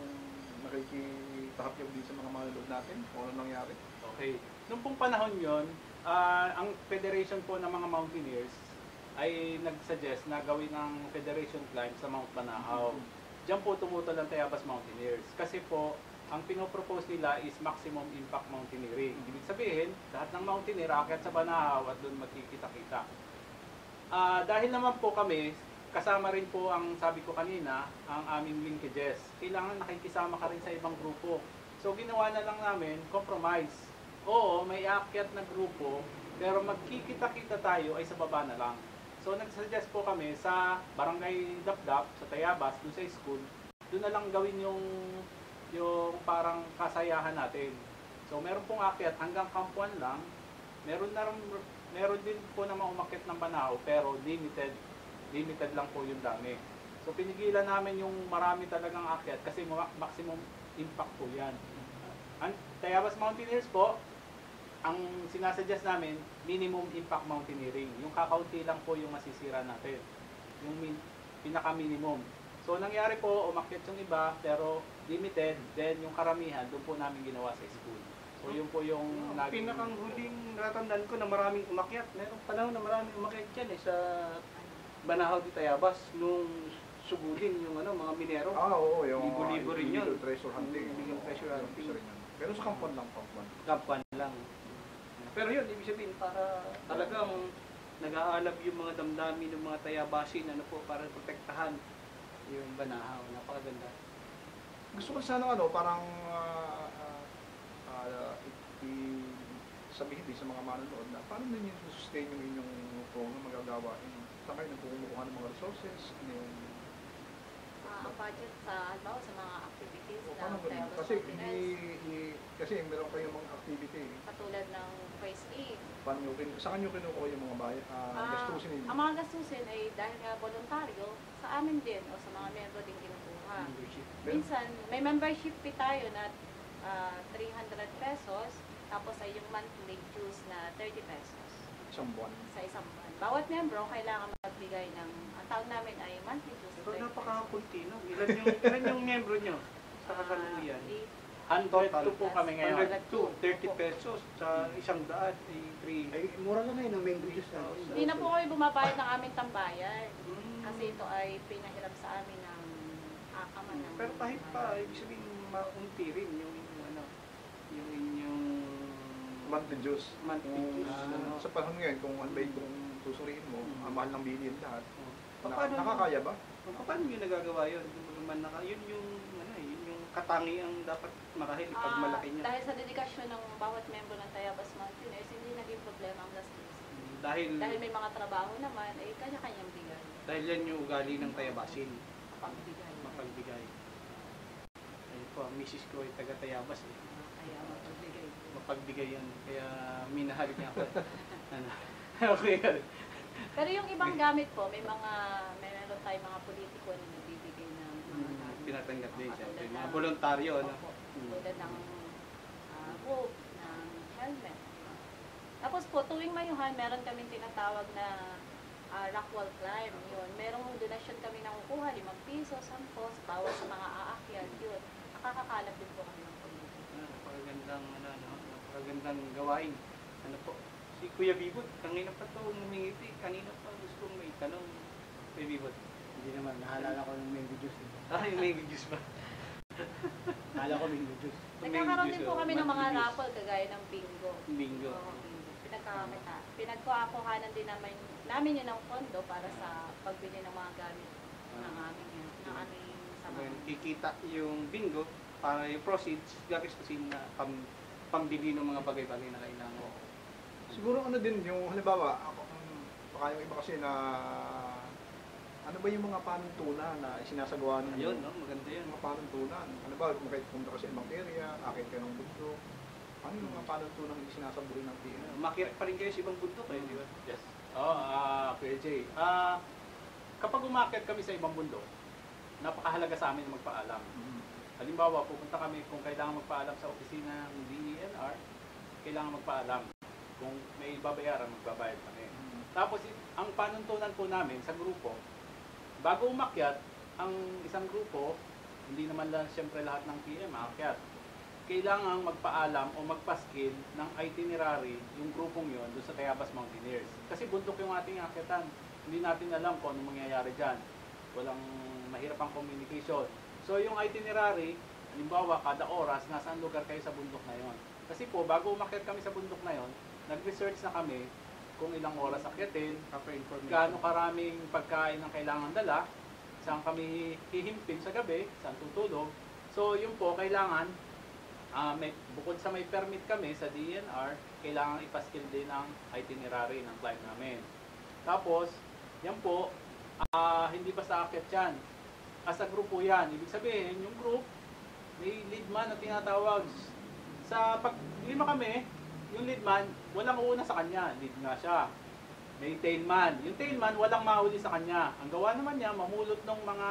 makikipahapyaw din sa mga manonood natin kung ano nangyari? Okay. Noong pong panahon yon, ang Federation po ng mga Mountaineers ay nag-suggest na gawin ng Federation Climb sa Mount Banahaw. Diyan po tumutol ang Tayabas Mountaineers. Kasi po, ang pinopropose nila is maximum impact mountaineering. Ibig sabihin, lahat ng mountaineer aakyat sa Banahaw at doon magkikita-kita. Dahil naman po kami, kasama rin po ang sabi ko kanina, ang aming linkages. Kailangan nakikisama ka rin sa ibang grupo. So ginawa na lang namin, compromise. Oo, may aakyat na grupo, pero magkikita-kita tayo ay sa baba na lang. So nag-suggest po kami sa Barangay Dapdap, sa Tayabas, doon sa school, doon na lang gawin yung parang kasayahan natin. So meron pong aakyat hanggang Kampuan lang, meron din po namang umakyat ng Banahaw, pero limited lang po yung dami. So pinigilan namin yung marami talagang aakyat kasi maximum impact po yan. Ang Tayabas Mountaineers po, ang sinasuggest namin, minimum impact mountaineering. Yung kakaunti lang po yung masisira natin. Yung pinaka-minimum. So nangyari po, umakyat yung iba, pero limited. Then yung karamihan, doon po namin ginawa sa school. So yun po yung Pinakang huling natandaan ko na maraming umakyat. Merong panahon na maraming umakyat dyan sa Banahaw di Tayabas nung sugulin yung mga minero. Oo, yung libo-libo rin yun. Treasure hunting. Illegal treasure hunting. Pero sa Kampuan lang, Kampuan. Kampuan lang. Pero yun, ibig sabihin para talagang nag-aalab yung mga damdamin ng mga Tayabasin para protektahan yung Banahaw. Napakaganda. Gusto ko sana parang sabihin din sa mga manonood na paano ninyo sustain yung inyong program magagawa? Saan kayo nagkukumukuha ng mga resources? Ang budget sa mga activities Paano ng ba? Tayabas Kasi Mountaineers, kasi meron kayong mga activity. katulad ng first aid. Saan nyo kinukuha yung mga gastusin ninyo? Ang mga gastusin ay dahil nga voluntaryo, sa amin din o sa mga membro din kinukuha. Minsan, may membership fee tayo na 300 pesos, tapos ay yung monthly dues na 30 pesos Isang buwan. sa isang buwan. Bawat membro kailangan magbigay ng, ang tawag namin ay monthly dues. Pero napakakunti, no? Ilan yung membro nyo sa kasalukuyan? 102 po kami ngayon. 102, 30 pesos sa 100, 3. Ay, mura lang ngayon ang mango juice natin. Hindi na po kami bumabayad ng aming tambayan. Kasi ito ay pinahiram sa amin ng akaman ng... Pero kahit pa, ibig sabihin, maunti rin yung inyong Monthly juice. monthly dues. Sa panahon ngayon, kung ano ba yung susuriin mo, ang mahal ng bilihin lahat. Paano- Nakakaya ba? Paano nyo nagagawa yun? Yun yung katangiang dapat marahil pag malaki niya. Dahil sa dedikasyon ng bawat member ng Tayabas Mountaineers, hindi naging problema ang gastos. Dahil Dahil may mga trabaho naman, ay kanya-kanyang bigay. dahil yan yung ugali ng Tayabasin, Pagbigay. mapagbigay. Ayun po, ang misis ko ay taga Tayabas eh. Kaya mapagbigay. Mapagbigay yan, kaya minahal niya ako. Okay. Pero yung ibang gamit po, meron tayong mga politiko na nagbibigay ng mga gamit. Pinatanggap din siya. Katulad Mga ng- voluntaryo, no? Opo. Tulad ng book, ng helmet. Tapos po, tuwing mayuhan, meron kaming tinatawag na rock wall climb. Yun. Merong donasyon kami na kukuha, 5 piso, 10 bawat sa mga aakyat. Yun. Nakakakalap din po kami ng napakagandang gawain. Ano po, si Kuya Bibot, kanina pa to ngumingiti, kanina pa gusto kong may tanong, Kuya Bibot. Hindi naman, nahalala ko yung mango juice. Yung mango juice ba? Nahalala ko mango juice. Nagkakaroon din po kami ng mga raffle kagaya ng bingo. Bingo. Oo, pinagkuhanan din namin yun ng pondo para sa pagbili ng mga gamit ng aming samahan. Kikita yung bingo para yung proceeds gagastusin na pambili ng mga bagay-bagay na kailangan. Siguro ano din yung halimbawa, baka yung iba kasi na ano ba yung mga panuntunan na isinasagawa ninyo? Ayun, no? Maganda yun. Mga panuntunan. Ano ba, kahit pumunta ka sa ibang area, akit kayo ng bundok. Ano yung mga panuntunan na isinasabuhin ng PM? Makirat pa rin kayo sa ibang bundok, di ba? Yes. Kuya Jay. Kapag umakyat kami sa ibang bundok, napakahalaga sa amin na magpaalam. Halimbawa, pupunta kami kung kailangan magpaalam sa opisina ng DENR, kailangan magpaalam. Kung may babayaran, magbabayad kami. Tapos, ang panuntunan po namin sa grupo, bago umakyat, ang isang grupo, hindi naman lang siyempre lahat ng PM aakyat. Kailangan magpaalam o magpaskil ng itinerary yung grupong yon doon sa Tayabas Mountaineers. Kasi bundok yung ating akyatan. Hindi natin alam kung anong mangyayari dyan. Walang mahirap ang communication. So yung itinerary, halimbawa kada oras, nasaan lugar kayo sa bundok na yon. Kasi po, bago umakyat kami sa bundok na yon, nag-research na kami kung ilang oras akyatin, gaano karaming pagkain ang kailangan dala, saan kami hihimpin sa gabi, saan tutulog. So yun po, kailangan, bukod sa may permit kami sa DNR, kailangan ipaskil din ang itinerary ng climb namin. Tapos, yan po, hindi basta akyat yan. As a grupo yan. Ibig sabihin, yung group, may lead man na tinatawag. Sa pag lima kami, yung lead man, walang uuna sa kanya. Lead nga siya. May tail man. Yung tail man, walang mahuli sa kanya. Ang gawa naman niya, mamulot ng mga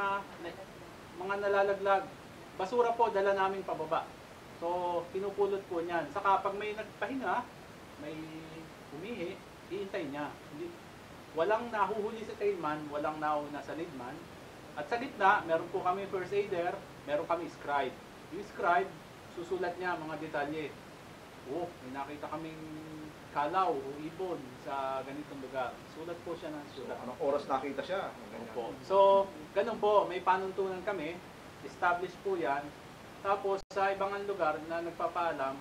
nalalaglag. Basura po, dala namin pababa. So, pinupulot po niyan. Saka pag may nagpahinga, may umihi, iintay niya. Walang nahuhuli sa tailman, walang nauna sa leadman. At sa gitna, meron po kami first aider, meron kami scribe. Yung scribe, susulat niya mga detalye. May nakita kaming kalaw o ibon sa ganitong lugar. Sulat po siya ng sulat. So, anong oras nakita siya? Opo. So, ganun po, may panuntunan kami. Establish po yan. Tapos, sa ibang lugar na nagpapaalam,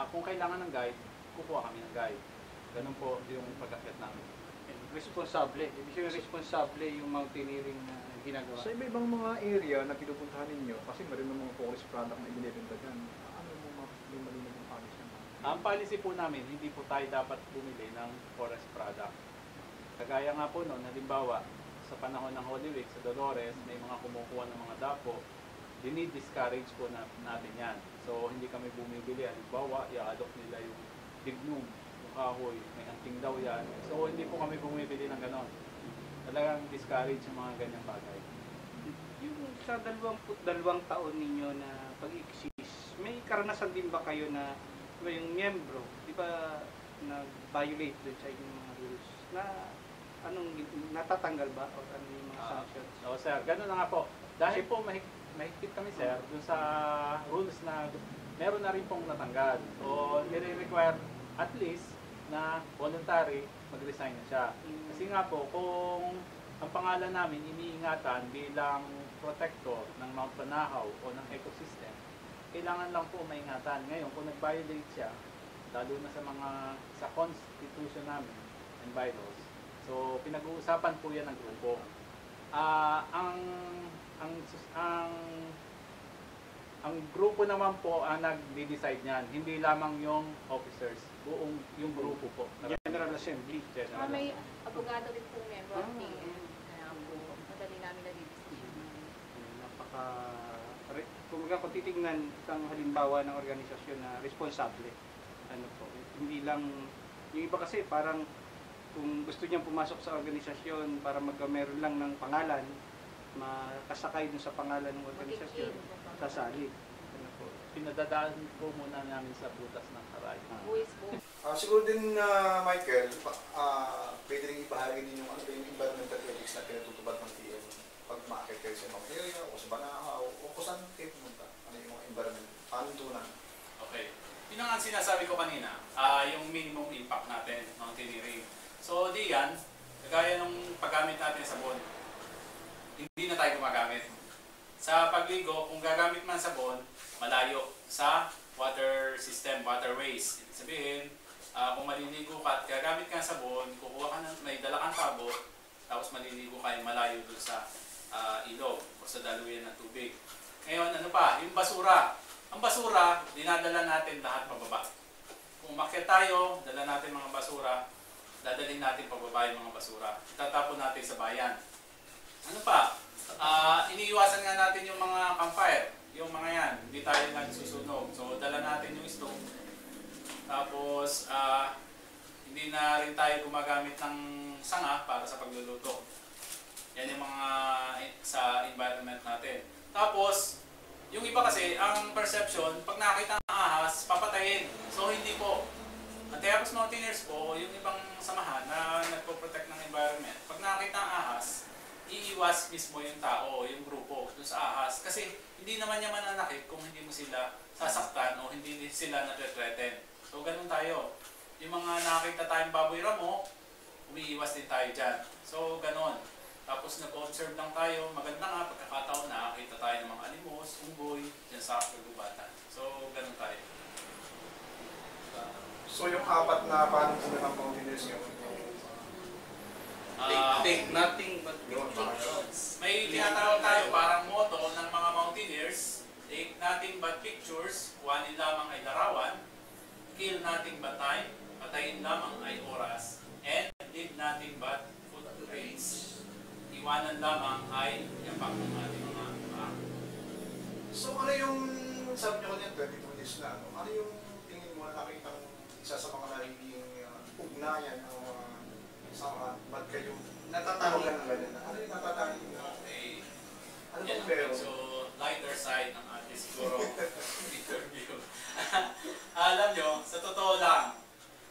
kung kailangan ng guide, kukuha kami ng guide. Ganun po yung pag-akyat namin. Responsable. Ibig sabihin responsable yung mountaineering na ginagawa. Sa iba-ibang mga area na pinupuntahan ninyo, kasi meron ng mga forest product na ibinibenta dyan, ano yung mga malinaw ng policy? Ang policy po namin, hindi po tayo dapat bumili ng forest product. Kagaya nga po noon, halimbawa, sa panahon ng Holy Week sa Dolores, may mga kumukuha ng mga dapo, dinidiscourage po natin yan. So, hindi kami bumibili. Halimbawa, i-adopt nila yung dignum, yung kahoy, may anting daw yan. So, hindi po kami bumibili ng ganon. Talagang discourage yung mga ganyang bagay. Yung sa dalawang taon ninyo na pag-exist, may karanasan din ba kayo na yung miyembro, di ba, nag-violate dun sa inyong mga rules? Na anong natatanggal ba o ano yung mga sanctions? Oo, sir. Ganun na nga po. Dahil po mahigpit kami, sir, dun sa rules na meron na rin pong natanggal. O nire-require at least na voluntary mag-resign na siya. Kasi nga po, kung ang pangalan namin iniingatan bilang protector ng Mount Banahaw o ng ecosystem, kailangan lang po maingatan. Ngayon, kung nag-violate siya, lalo na sa constitution namin and bylaws, so pinag-uusapan po yan ng grupo. Ang grupo naman po ang nag-decide niyan, hindi lamang yung officers, buong yung grupo po. General Assembly. May abogado din po member of TN. Kaya po, madali namin nag-decision. Kung titignan isang halimbawa ng organisasyon na responsable, ano po, hindi lang, yung iba kasi parang kung gusto niyang pumasok sa organisasyon para meron lang ng pangalan, makasakay dun sa pangalan ng organisasyon, sasali. Ano po. Pinadadaan po muna namin sa butas ng karay. Siguro din, Michael, pwede rin ibahagi din yung environmental ethics na pinatutubad ng TM pag makakit kayo sa mga area o sa Banahaw o kung saan kayo pumunta. Ano yung environment, panuntunan. Okay. Yun ang sinasabi ko kanina, yung minimum impact natin, mountaineering. So di yan, kagaya nung paggamit natin sa sabon, hindi na tayo gumagamit. Sa pagligo, kung gagamit man sabon, malayo sa water system, waterways. Ibig sabihin, kung maliligo ka at gagamit ka ng sabon, kukuha ka ng, may dala kang tabo, tapos maliligo ka malayo dun sa ilog o sa daluyan ng tubig. Ngayon, ano pa? Yung basura. Ang basura, dinadala natin lahat pababa. Kung umakyat tayo, dala natin mga basura, dadalhin natin pababa yung mga basura. Tatapon natin sa bayan. Ano pa? Iniiwasan nga natin yung mga campfire. Yung mga yan, hindi tayo nagsusunog. So, dala natin yung stove. Tapos, hindi na rin tayo gumagamit ng sanga para sa pagluluto. Yan yung mga sa environment natin. Tapos, yung iba kasi, ang perception, pag nakita ng ahas, papatayin. So, hindi po. Ang Tayabas Mountaineers po, yung ibang samahan na nagpo-protect ng environment, pag nakita ng ahas, iiwas mismo yung tao, yung grupo, dun sa ahas. Kasi hindi naman niya mananakit kung hindi mo sila sasaktan o hindi sila nare-threaten. So, ganun tayo. Yung mga nakakita tayong baboy ramo, umiiwas din tayo dyan. So, ganun. Tapos nag-observe lang tayo. Maganda nga, pagkakataon nakakita tayo ng mga animos, unggoy, dyan sa kagubatan. So, ganun tayo. So, yung apat na paano po ng mountaineers yun? Take nothing but pictures. May tinatawag tayo parang motto ng mga mountaineers. Take nothing but pictures, kuhanin lamang ay larawan, kill nothing but time, patayin lamang ay oras, and leave nothing but footprints. Iwanan lamang ay yapak ng ating mga paa. So, ano yung, sabi niyo kanina, 22 days na, ano yung tingin mo na nakita mo isa sa mga nagiging ugnayan ng mga sama, ba't kayo Natatangi. Ano yung natatangi na? Okay. Ano Yan bang meron? So, lighter side ng ating siguro interview. Alam nyo, sa totoo lang,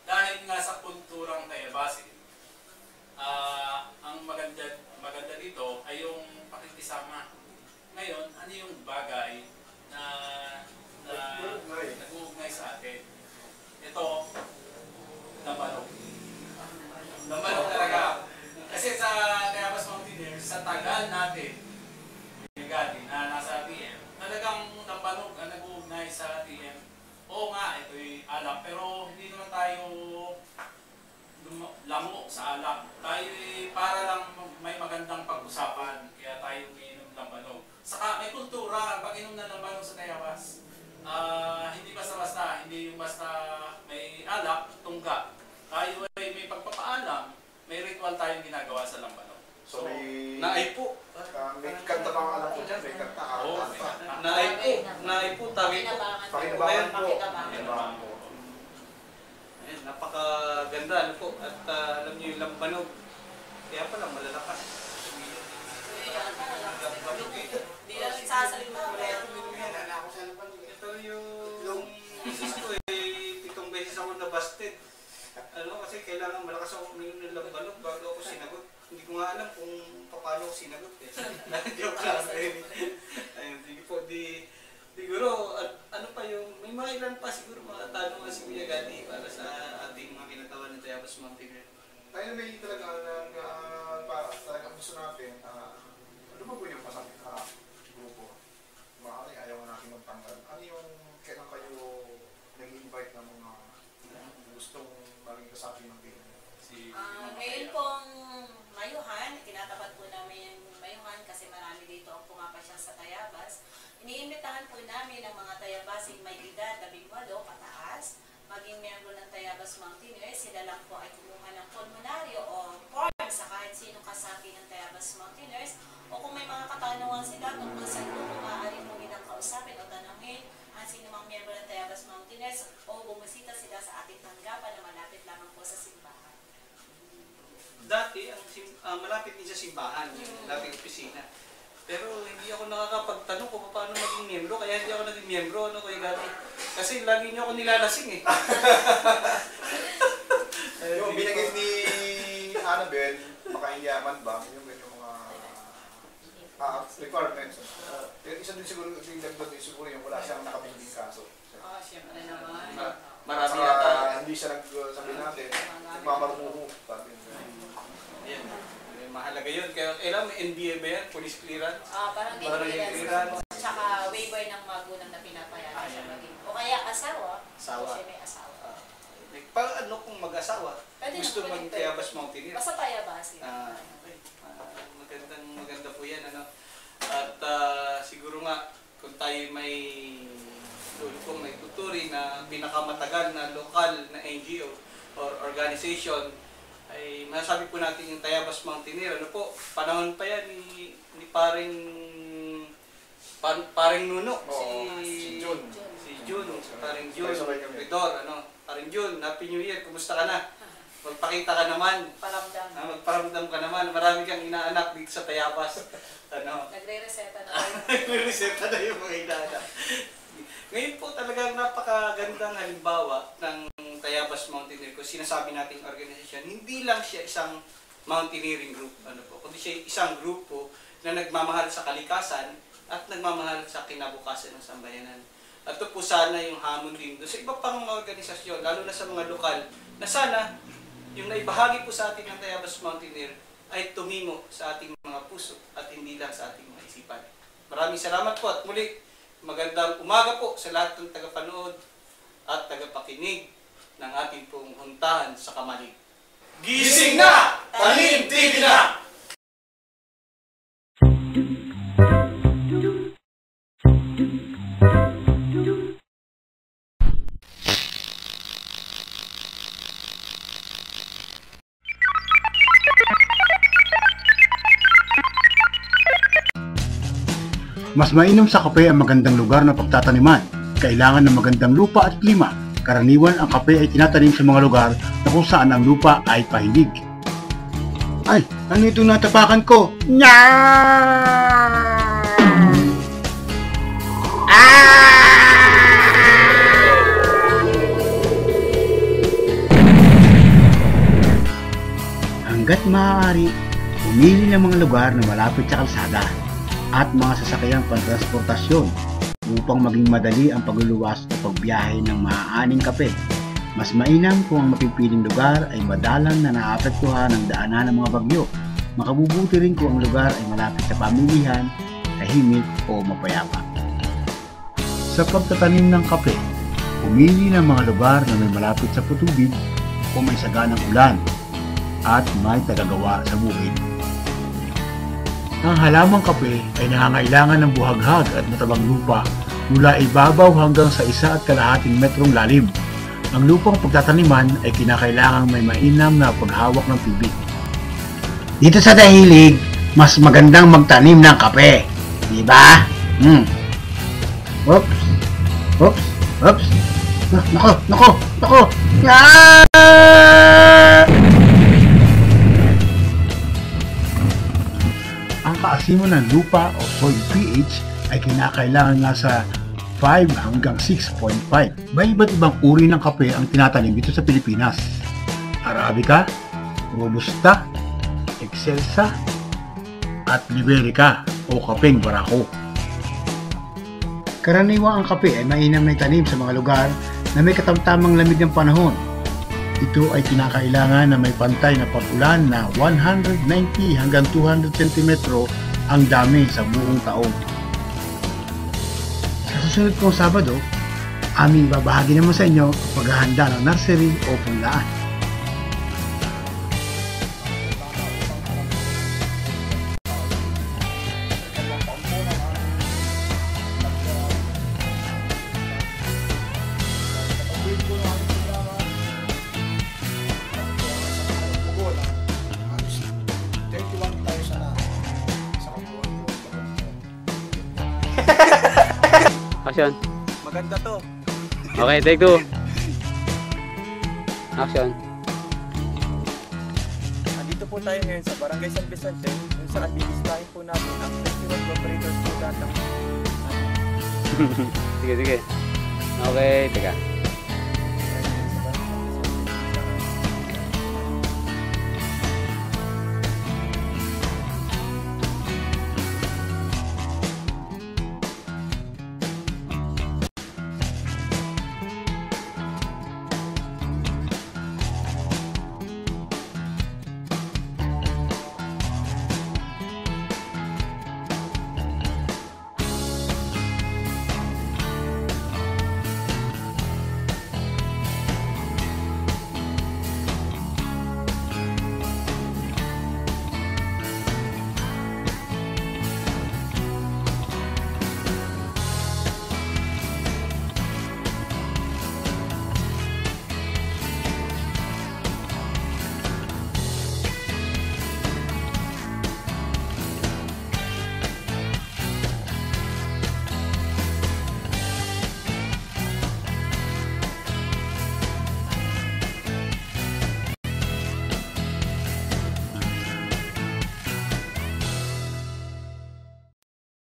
dahil nga sa kulturang Tayabasin, ang maganda dito ay yung pakikisama. Ngayon, ano yung bagay na nag-uugnay sa atin? Ito, lamanok. Lamanok talaga. Kasi sa Tayabas Mountaineers, sa tagal natin, na nasa TM, talagang lamanok ang nag-uugnay sa TM. Oo nga, ito'y alak, pero hindi naman tayo lamo sa alak. Tayo para lang may magandang pag-usapan, kaya tayo umiinom ng labanog. Saka may kultura, pag inom ng labanog sa Tayabas, hindi basta-basta, hindi yung basta may alak, tungga. Tayo ay may pagpapaalam, may ritual tayong ginagawa sa labanog. So, may... Naipo. may kanta pa ang alam ko dyan, may kanta. Oo, naipo, tabi po. Pakinabangan po. Pakinabangan po. Ayan, napakaganda ano po. At alam niyo yung lambanog, kaya pala malalakas. Hindi lang sasalita. Ito yung misis ko eh, 7 beses ako nabasted. Ano kasi kailangan malakas ako uminom ng lambanog bago ako sinagot. Hindi ko nga alam kung paano ako sinagot eh. Joke lang eh. Ayun, sige po, siguro, ano pa yung, may mga ilan pa siguro mga tanong na si Kuya Gati para sa ating mga kinatawan ng Tayabas Mountaineers. Tayo may talaga talagang gusto natin, ano ba po yung pasakit grupo? Maaari ayaw natin magtanggal. Ano yung kailan kayo nag-invite ng mga gustong maging kasapi ng team? Ngayon pong Mayuhan, tinatapat po namin yung Mayuhan kasi marami dito ang pumapasya sa Tayabas. Iniimbitahan po namin ang mga Tayabasing may edad 18 pataas, maging miyembro ng Tayabas Mountaineers. Sila lang po ay kumuha ng pulmonaryo o form sa kahit sino kasapi ng Tayabas Mountaineers. O kung may mga katanungan sila tungkol sa grupo, maaari mo nilang kausapin o tanongin ang sino mang miyembro ng Tayabas Mountaineers o bumisita sila sa ating tanggapan na malapit lamang po sa simbahan. Dati, malapit din sa simbahan, yung dating opisina. Pero hindi ako nakakapagtanong kung paano maging miyembro, kaya hindi ako naging miyembro, ano Kuya Gati. Kasi lagi niyo ako nilalasing eh. Yung binigay ni Annabel, makainyaman ba? Yung mga requirements. Isa din siguro yung dagdag din siguro yung wala siyang nakabinding kaso. Siyempre naman. Marami yata. Hindi siya nagsabi natin, nagmamarumuho. Yan. Mahalaga yun. Kaya alam, NBA ba yan? Police clearance? Parang clearance. Tsaka waiver ng magulang na pinapayagan siya maging. O kaya asawa. Asawa. Kasi may asawa. Ano kung mag-asawa? Gusto maging Tayabas Mountaineer? Basta Tayabas. Maganda po yan. Ano? At siguro nga, kung tayo may tuturi na pinakamatagal na lokal na NGO or organization, ay masasabi po natin yung Tayabas Mountaineer. Ano po, panahon pa yan ni paring Nuno, si June. Paring June, Ridor, paring June, Happy New Year, kumusta ka na? Magpakita ka naman. Magparamdam ka naman. Marami kang inaanak dito sa Tayabas. Nagre-reseta na. Nagre-reseta na yung mga inaanak. Ngayon po talagang napakagandang halimbawa ng Tayabas Mountaineer kung sinasabi nating organisasyon. Hindi lang siya isang mountaineering group, kundi siya isang grupo na nagmamahal sa kalikasan at nagmamahal sa kinabukasan ng sambayanan. At ito po sana yung hamon din doon sa iba pang mga organisasyon, lalo na sa mga lokal, na sana yung naibahagi po sa atin ng Tayabas Mountaineer ay tumimo sa ating mga puso at hindi lang sa ating mga isipan. Maraming salamat po at muli, magandang umaga po sa lahat ng tagapanood at tagapakinig ng ating pong huntahan sa Kamalig. Gising na! Talim TV na! Mas mainam sa kape ang magandang lugar na pagtataniman. Kailangan ng magandang lupa at klima. Karaniwan ang kape ay tinatanim sa mga lugar na kung saan ang lupa ay pahilig. Ay, ano itong natapakan ko? Nya! Hanggat maaari, pumili ng mga lugar na malapit sa kalsada at mga sasakyang pantransportasyon upang maging madali ang pagluluwas o pagbiyahe ng maaaning kape. Mas mainam kung ang mapipiling lugar ay madalang na naapektuhan ng daanan ng mga bagyo. Makabubuti rin kung ang lugar ay malapit sa pamilihan, tahimik o mapayapa. Sa pagtatanim ng kape, pumili ng mga lugar na may malapit sa patubig o may saganang ulan at may tagagawa sa bukid. Ang halamang kape ay nangangailangan ng buhaghag at matabang lupa mula ibabaw hanggang sa 1.5 metrong lalim. Ang lupang pagtataniman ay kinakailangang may mainam na paghawak ng tubig. Dito sa Dahilig, mas magandang magtanim ng kape. Diba? Oops! Oops! Oops! Nako! Ang kaasiman ng lupa o soil pH ay kinakailangan nasa 5 hanggang 6.5. May iba't ibang uri ng kape ang tinatanim dito sa Pilipinas. Arabica, Robusta, Excelsa, at Liberica o kapeng Barako. Karaniwang ang kape ay mainam na itanim sa mga lugar na may katamtamang lamig ng panahon. Ito ay kinakailangan na may pantay na pag-ulan na 190 hanggang 200 cm ang dami sa buong taon. Sa susunod kong Sabado, aming babahagi naman sa inyo ang paghahanda ng nursery o punlaan. Action. Maganda to. Okay, take 2. Action. Nandito po tayo ngayon sa Barangay San Vicente kung saan bibisitahin po natin ang festival operators po lahat ng... Sige. Okay, teka.